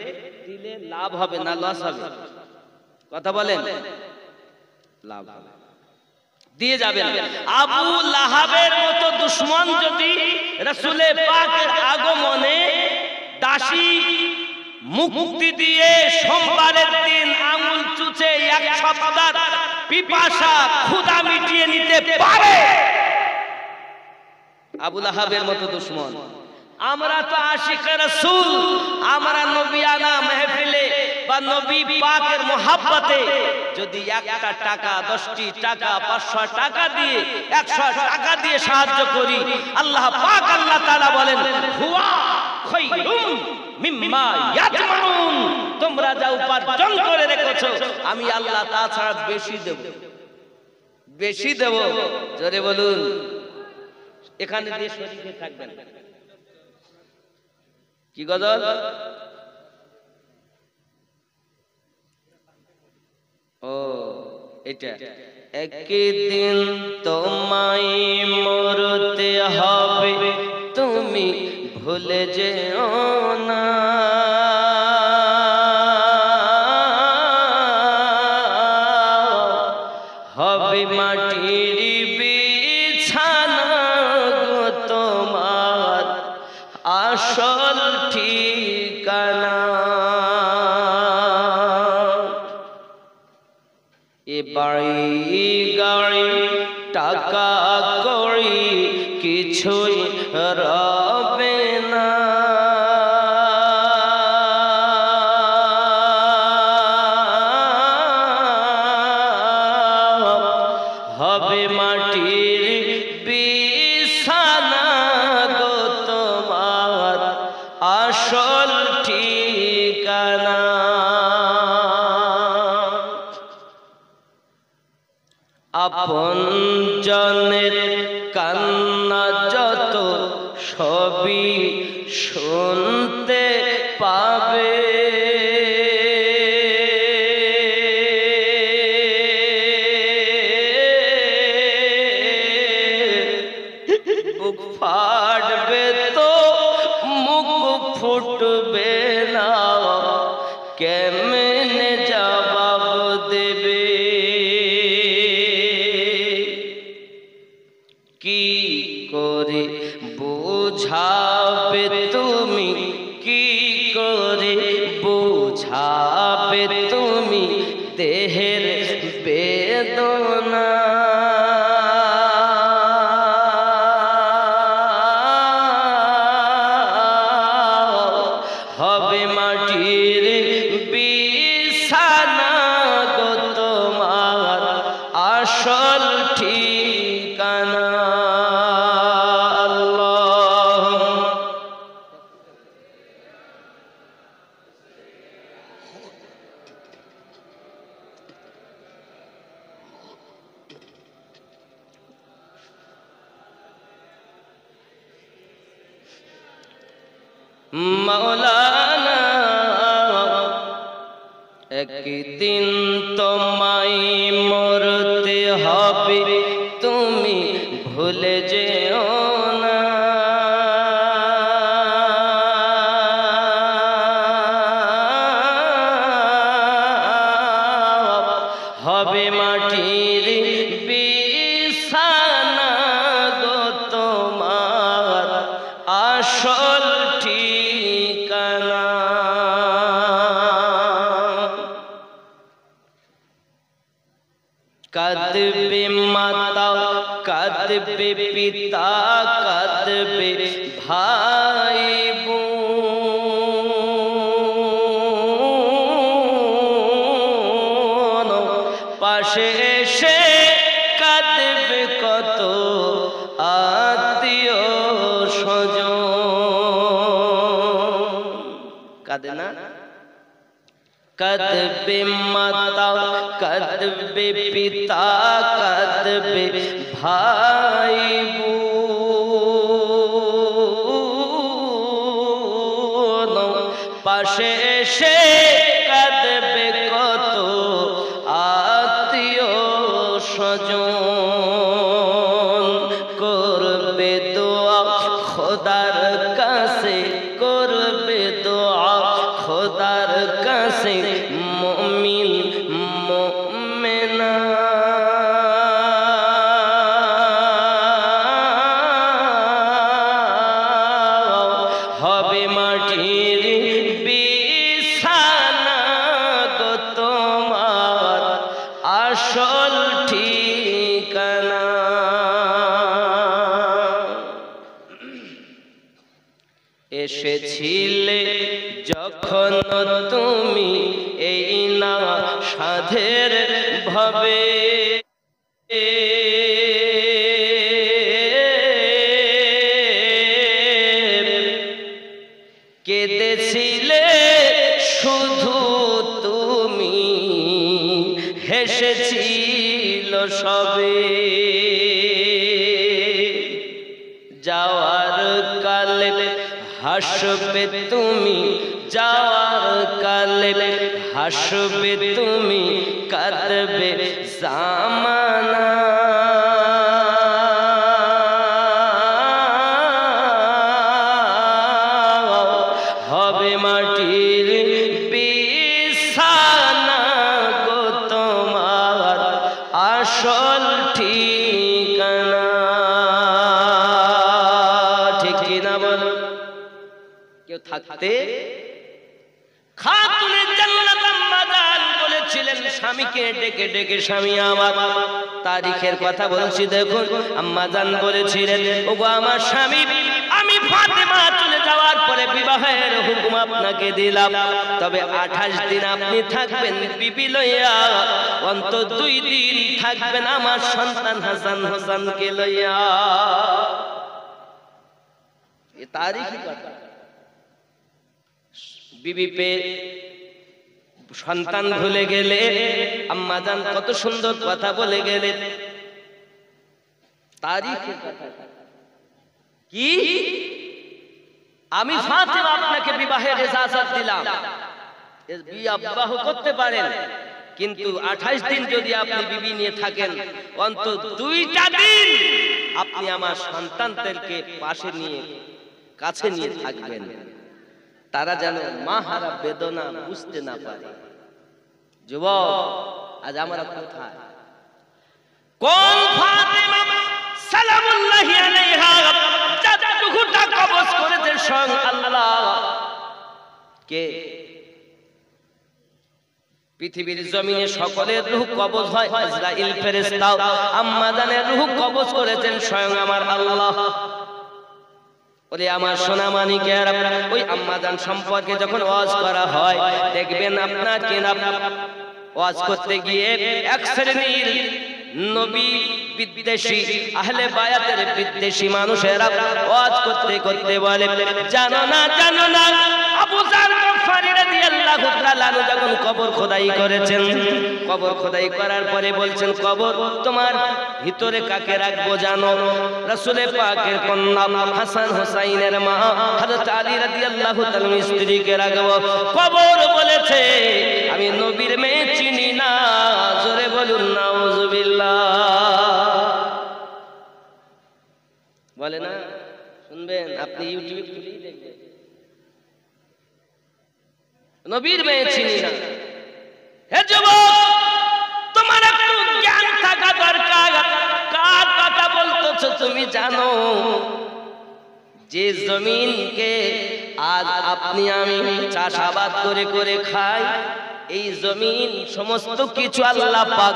দিলে লাভ হবে না লস হবে? কথা বলেন, লাভ হবে, দিয়ে যাবেন। আবু লাহাবের মতো দুশমন যদি রাসূলে পাকের আগমনে দাসী মুক্তি দিয়ে সোমবারের দিন আঙুল চুচে এক সপ্তাহ পিপাসা ক্ষুধা মিটিয়ে নিতে পারে, আবু লাহাবের মতো দুশমন। আমরা তো আশিকে রাসূল, আমরা নবিয়ানা মাহফিলে বা নবী পাকের মোহাব্বতে যদি একটা টাকা, 10টি টাকা, 500 টাকা দিয়ে, 100 টাকা দিয়ে সাহায্য করি, আল্লাহ পাক আল্লাহ তাআলা বলেন হুয়া খায়রুম মিম্মা ইয়াজমাউন, তোমরা যা উপার্জন করে রেখেছো আমি আল্লাহ তা ছাড়া বেশি দেব, বেশি দেব। জোরে বলুন, এখানে দিয়ে শরীরে থাকবেন। কি গজল? ও এটা, একদিন তোমায় মরতে হবে, তুমি ভুলে যেও না, হবে মাটির বিছানা গো তোমার আসল ঠিকানা। এ বাড়ি গাড়ি টাকা কড়ি কিছুই রবে না, হবে মাটির বিছানা গো তোমার আসল ঠিকানা। আপন জনের কান্না যত সবই শুনতে পাবে, বুক ফাটবে তো মুখ ফুটবে না, কেমনে জবাব দেবে, কি করে বুঝাবে তুমি, কি করে বুঝাবে তুমি দেহের বেদনা, হবে মাটির বিছানা গো তোমার আসল ঠিকানা। মৌলানা একদিন তোমায় মরতে হবে, তুমি ভুলে যেও না, হবে মাটির বিছানা গো তোমার আসল ঠিকানা। কাঁদবে মাতা, কাঁদবে পিতা, কাঁদবে ভাই বোন, পাশে এসে কাঁদবে কত আত্মীয় স্বজন। কাঁদে না? কাঁদবে মাতা, কাঁদবে পিতা, কাঁদবে ভাই বোন, পাশে এসে কাঁদবে কত আত্মীয় স্বজন। করবে দোয়া খোদার কাছে, করবে দোয়া খোদার কাছে মুমিন মুমিনা, হবে মাটির বিছানা গো তোমার আসল ঠিকানা। এসেছিলে যখন তুমি এই না সাধের ভাবে, কেঁদেছিলে শুধু তুমি, হেসেছিল সবে, হাসবে তুমি যাওয়ার কালে, হাসবে তুমি কাঁদবে জামানা, হবে মাটির বিছানা গো তোমার আসল ঠিকানা। ঠিক কিনা বলো? কেউ থাকতে খাতুনে জান্নাত আম্মা জান বলেছিলেন স্বামীকে ডেকে ডেকে, স্বামী আমার, তারিখের কথা বলছি দেখুন, আম্মা জান বলেছিলেন ওগো আমার স্বামী, আমি ফাতেমা চলে যাওয়ার পরে বিবাহের হুকুম আপনাকে দিলাম, তবে 28 দিন আপনি থাকবেন বিবি লইয়া, অন্তত 2 দিন থাকবেন আমার সন্তান হাসান হোসেনকে লইয়া। এই তারিখই কথা। বিবি পে সন্তান ভুলে গেলে আম্মা জান কত সুন্দর কথা বলে গেলেন। তারিখের কথা কি? আমি ফাতেমা আপনাকে বিবাহের ইজাজত দিলাম, বিবাহ করতে পারেন, কিন্তু 28 দিন যদি আপনি বিবি নিয়ে থাকেন, অন্তত 2টা দিন আপনি আমার সন্তানদেরকে পাশে নিয়ে কাছে নিয়ে থাকবেন, তারা যেন মা হারা বেদনা বুঝতে না পারে। যুবক, আজ আমরা কোথায়? কোন ফাতেমা সালামুল্লাহি আলাইহা যার রূহটা কবজ করেছে স্বয়ং আল্লাহ? কে? পৃথিবীর জমিনে সকলের রূহ কবজ হয়, আজরাইল ফেরেশতাও আম্মা জানের রূহ কবজ করেছেন স্বয়ং আমার আল্লাহ। ওরে আমার সোনা মানিকের, ওই আম্মা জান সম্পর্কে যখন ওয়াজ করা হয়, দেখবেন আপনার কেনা ওয়াজ করতে গিয়ে এক শ্রেণীর নবী বিদ্বেষী, আহলে বায়াতের বিদ্বেষী মানুষেরা ওয়াজ করতে করতে বলে, জানো না জানো না, আবু জার গফফারী রাদিয়াল্লাহু তাআলা যখন কবর খোদাই করেছেন, কবর খোদাই করার পরে বলছেন, কবর তোমার ভিতরে কাকে রাখবো জানো? রাসূল পাকের কন্যা হাসান হোসাইনের মা হযরত আলী রাদিয়াল্লাহু তাআলার স্ত্রীকে রাখবো। কবর বলেছে, আমি নবীর মেয়ে চিনি না। জোরে বলুন নাউজুবিল্লাহ। বলে না? শুনবেন, আপনি ইউটিউবে খুলেই দেখবেন, নবীর মেয়ে চিনি না। হে যুবক, তোমার একটু জ্ঞান থাকা দরকার। কার কথা বলতেছো তুমি জানো? যে জমিনকে আজ আপনি আমি চাষাবাদ করে করে খাই, এই জমিন সমস্ত কিছু আল্লাহ পাক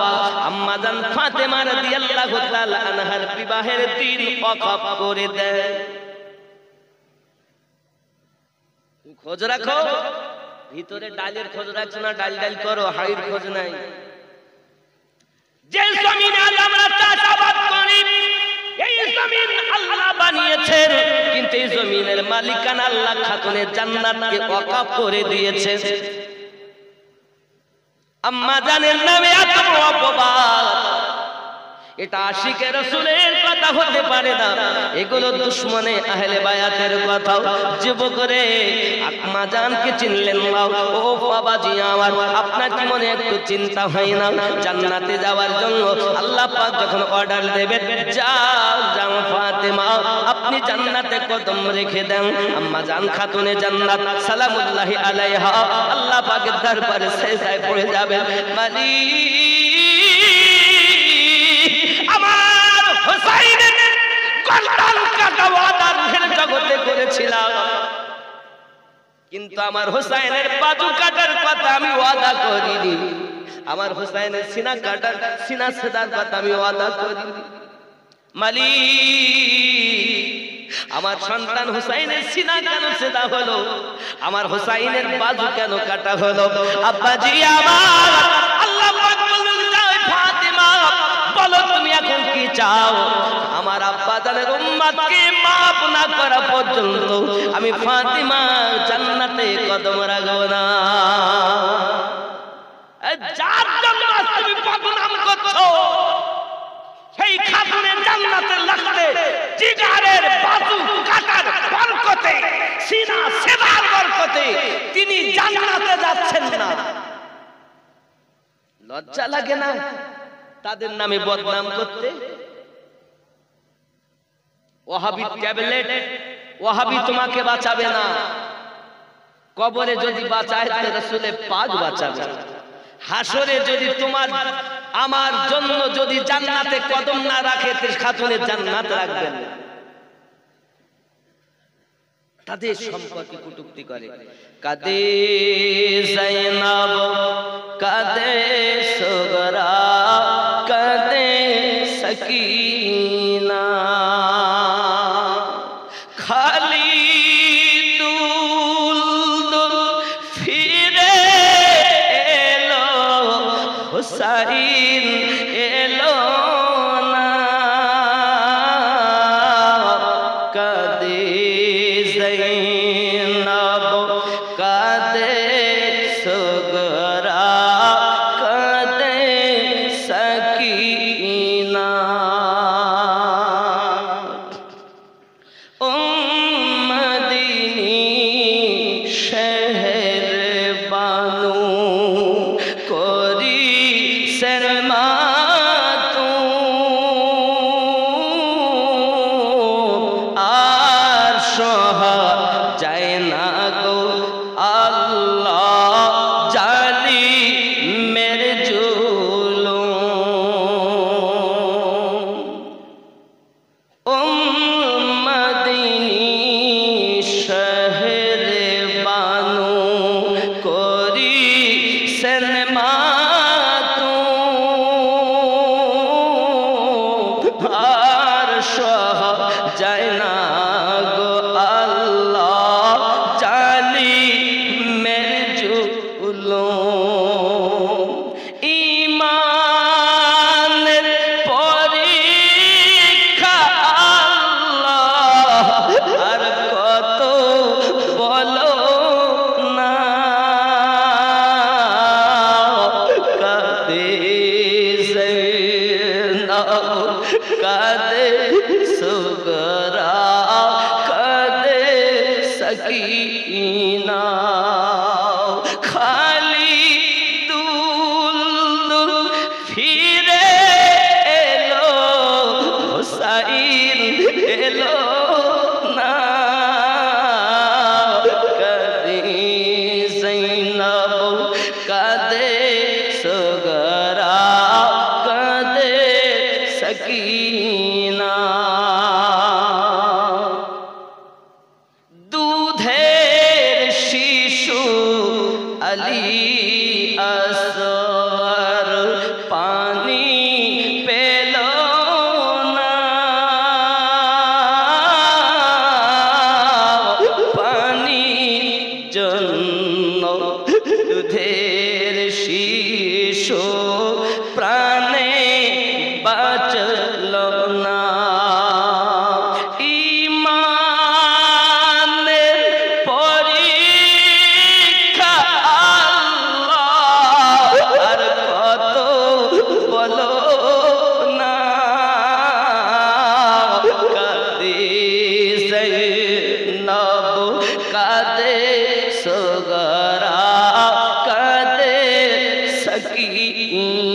আম্মা জান ফাতেমা রাদিয়াল্লাহু তাআলা আনহার বিবাহের দিন ওয়াকফ করে দেয়। খোঁজ রাখো, ভিতরে ডালের খোঁজ রাখছো না, ডাল ডাল করো, হাড়ির খোঁজ নাই। যে জমিনে আমরা চাষাবাদ করি, এই জমিন আল্লাহ বানিয়েছেন, কিন্তু এই জমিনের মালিকানা আল্লাহ খাতুনে জান্নাতকে ওয়াকফ করে দিয়েছে। আম্মা জানের নামে এত অপবাদ, এটা আশিকে রাসূলের কথা হতে পারে না, এগুলো দুশমনে আহলে বায়াতের কথা। যুবক রে, আম্মা জানকে চিনলেন না? ও বাবাজি আমার, আপনার কি মনে একটু চিন্তা হয় না? জান্নাতে যাওয়ার জন্য আল্লাহ পাক যখন অর্ডার দেবেন, যাও যাও ফাতেমা, আপনি জান্নাতে কদম রেখে দেন। আম্মা জান খাতুনে জান্নাত সালামুল্লাহি আলাইহা আল্লাহ পাকের দরবারে সেজদায় পড়ে যাবেন, আমার হোসাইনের গর্দান কাটা ওয়াদা রূহের জগতে করেছিলাম, কিন্তু আমার হোসাইনের বাজু কাটার কথা আমি ওয়াদা করিনি। আমার হোসাইনের সিনা কাটার, সিনা সেদার কথা আমি ওয়াদা করিনি। মালিক, আমার সন্তান হোসাইনের সিনা কেন সেদা হলো? আমার হোসাইনের বাজু কেন কাটা হলো? আব্বাজি আমার, আল্লাহ পাক বললেন, যাও ফাতেমা, বলো তুমি এখন কি চাও? আমার আব্বা জানের উম্মতকে মাফ না করা পর্যন্ত আমি ফাতেমা জান্নাতে কদম রাখবো না। যার জন্য তুমি বদনাম করছো, সেই খাতুনে জান্নাতে লাগতে জিগারের বাজু কাটার বরকতে সিনা সেবার বরকতে তিনি জান্নাতে যাচ্ছেন না। লজ্জা লাগে না তাদের নামে বদনাম করতে? ওয়াহাবি ট্যাবলেট, ওয়াহাবি তোমাকে বাঁচাবে না। কবরে যদি বাঁচায় তো রাসূলে পাক বাঁচাবে। হাসরে যদি তোমার আমার জন্য যদি জান্নাতে কদম না রাখে তো খাতুনের জান্নাত রাখবেন না। তাদের সম্পর্কে কটূক্তি করে। কাদে যায়নাব কাদে সুগরা কাদে সকিনা খালি দুল দুল ফিরে এলো হুসাইন এলো না কাদে যায়নাব কাদে সুগরা কাদে সকিনা মদিনী শহর বানু করি শর্মা তু আর সহা যায় না গো আল্লাহ জালি মেরে জুলুম মদিনী শহর বানু করি শর্মা তু আর সহ যায় না গো আল্লাহ জালি মেরে জুলুম ঈমানের পরীক্ষা আল্লাহ আর কত বলো না কাদে যায়নাব কাদে সুগরা কাদে সকিনা খালি দুল দুল ফিরে এলো হুসাইন এলো না কাদে যায়নাব কাদে সুগরা কাদে সকিনা দুধের শিশু আলী আসগর পানি পেল না পানির জন্য দুধের শিশু প্রাণে বাঁচল না ঈমানের পরীক্ষা আল্লাহ আর কত বলো না কাদে যায়নাব কাদে সুগরা কাদে সকিনা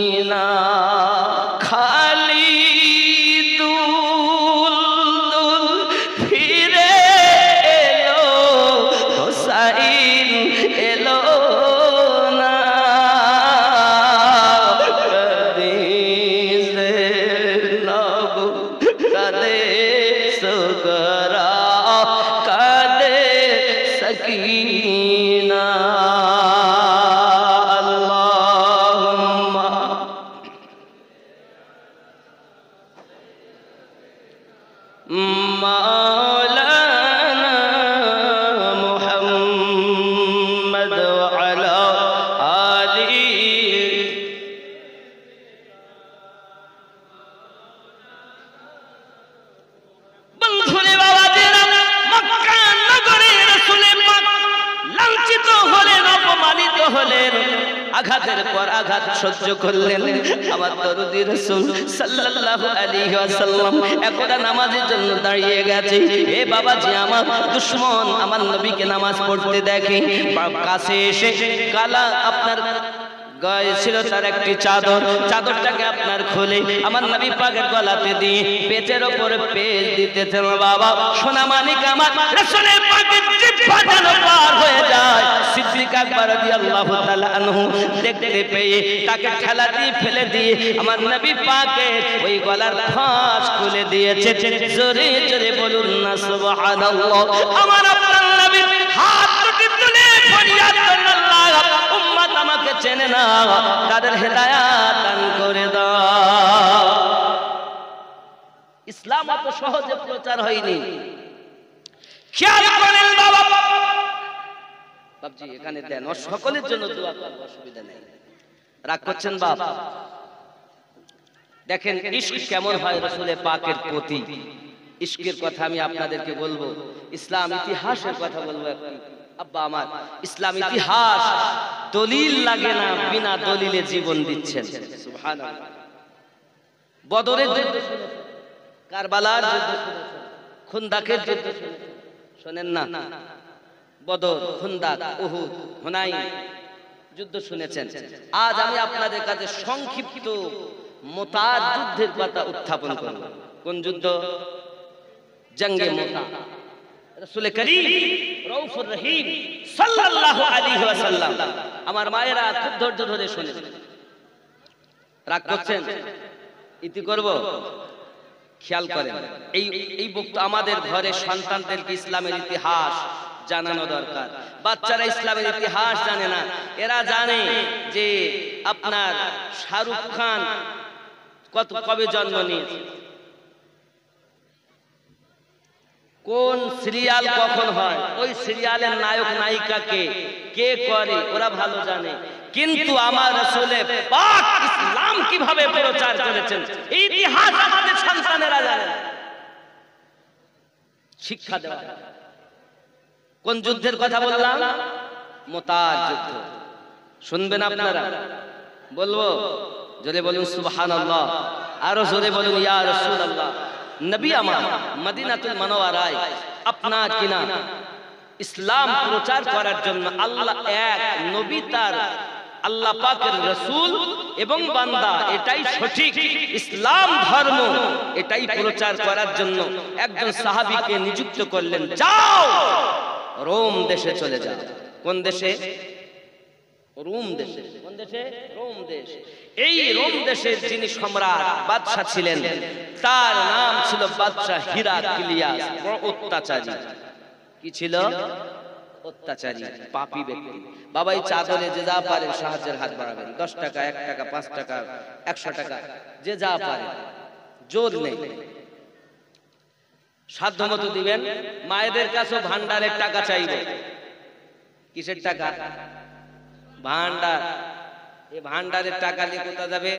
আঘাতের পর আঘাত সহ্য করলেন আমার দরদি রাসূল সাল্লাল্লাহু আলাইহি ওয়াসাল্লাম। এখন নামাজের জন্য দাঁড়িয়ে গেছে। এ বাবাজি, আমার দুশমন আমার নবীকে নামাজ পড়তে দেখে, কাছে এসে কালা আপনার গায়ে ছিল তার একটি চাদর, চাদরটাকে আপনার খুলে আমার নবী পাকের গলাতে দিয়ে পেটের উপরে পেঁচ দিতেছেন। বাবা সোনা মানিক আমার রাসূলের পাকের জিহ্বা যেন পার হয়ে যায়। সিদ্দিক আকবর রাদিয়াল্লাহু তাআলা আনহু দেখতে পেয়ে তাকে ঠেলা দিয়ে ফেলে দিয়ে আমার নবী পাকের ওই গলার ফাঁস খুলে দিয়েছে। জোরে জোরে বলুন না সুবহানাল্লাহ। আমার আপনার নবী হাত দুটি তুলে ফরিয়াদ করলেন, আল্লাহ উম্মত আমাকে চেনে না, তাদের হেদায়েত দান করে দাও। ইসলাম এত সহজে প্রচার হয়নি। খেয়াল করেন বাবা, বাপজি এখানে দেন, সকলের জন্য দোয়া করব, অসুবিধা নেই, রাগ করছেন বাপ? দেখেন ইশক কেমন হয় রাসূলের পাকের প্রতি। ইশকের কথা আমি আপনাদেরকে বলবো, ইসলাম ইতিহাসের কথা বলবো একটু। আব্বা আমার, ইসলাম ইতিহাস দলিল লাগে না, বিনা দলিলে জীবন দিচ্ছেন। সুবহানাল্লাহ। বদরের যুদ্ধ শুনেছেন, কারবালার যুদ্ধ শুনেছেন, খুনদাকের যুদ্ধ শুনেন না? বদর, খুনদাক, উহুদ, হুনাইন যুদ্ধ শুনেছেন। আজ আমি আপনাদের কাছে সংক্ষিপ্ত মুতার যুদ্ধের কথা উত্থাপন করব। কোন যুদ্ধ? জঙ্গে মুতা। রাসূল করিম রউফুর রহিম সাল্লাল্লাহু আলাইহি ওয়াসাল্লাম, আমার মায়েরা খুব ধৈর্য ধরে শুনেন। রাগ করছেন? ইতি করব? খেয়াল করেন, এই বক্তব্য আমাদের ঘরে সন্তানদেরকে ইসলামের ইতিহাস জানানো দরকার। বাচ্চারা ইসলামের ইতিহাস জানে না। এরা জানে যে আপনার শাহরুখ খান কবে জন্ম নিয়েছে, কোন সিরিয়াল কখন হয়, ওই সিরিয়ালের নায়ক নায়িকাকে কে করে, ওরা ভালো জানে। কিন্তু আমার রাসূলের পাক ইসলাম কিভাবে প্রচার করেছেন এই ইতিহাস আমাদের সন্তানেরা জানে। শিক্ষা দেওয়া। কোন যুদ্ধের কথা বললাম? মুতার যুদ্ধ। শুনবেন আপনারা? বলবো? জোরে বলুন সুবহানাল্লাহ, আরো জোরে বলুন ইয়া রাসূলুল্লাহ। নবী আমার মদিনাতুল মুনাওয়ারায় আপনার কিনা ইসলাম প্রচার করার জন্য আল্লাহ এক নবী, তার আল্লাহ পাকের রাসূল এবং বান্দা, এটাই সঠিক ইসলাম ধর্ম, এটাই প্রচার করার জন্য একজন সাহাবীকে নিযুক্ত করলেন, যাও রোম দেশে চলে যাও। কোন দেশে? রোম দেশে। কোন দেশে? রোম দেশ। এই রোম দেশের যিনি সম্রাট বাদশা ছিলেন, তার নাম ছিল বাদশা হিরাক্লিয়াস। বড় অত্যাচারী। কি ছিল? অত্যাচারী, পাপী ব্যক্তি। বাবা এই চাদরে যে যা পারেন সাহায্যের হাত বাড়াবেন, 10 টাকা, 1 টাকা, 5 টাকা, 100 টাকা, যে যা পারে, জোর নেই, সাধ্যমতো দিবেন। মায়েদের কাছেও ভান্ডারের টাকা চাইবে। কিসের টাকা? ভান্ডার। এই ভান্ডারের টাকা নিয়ে কোথা যাবে?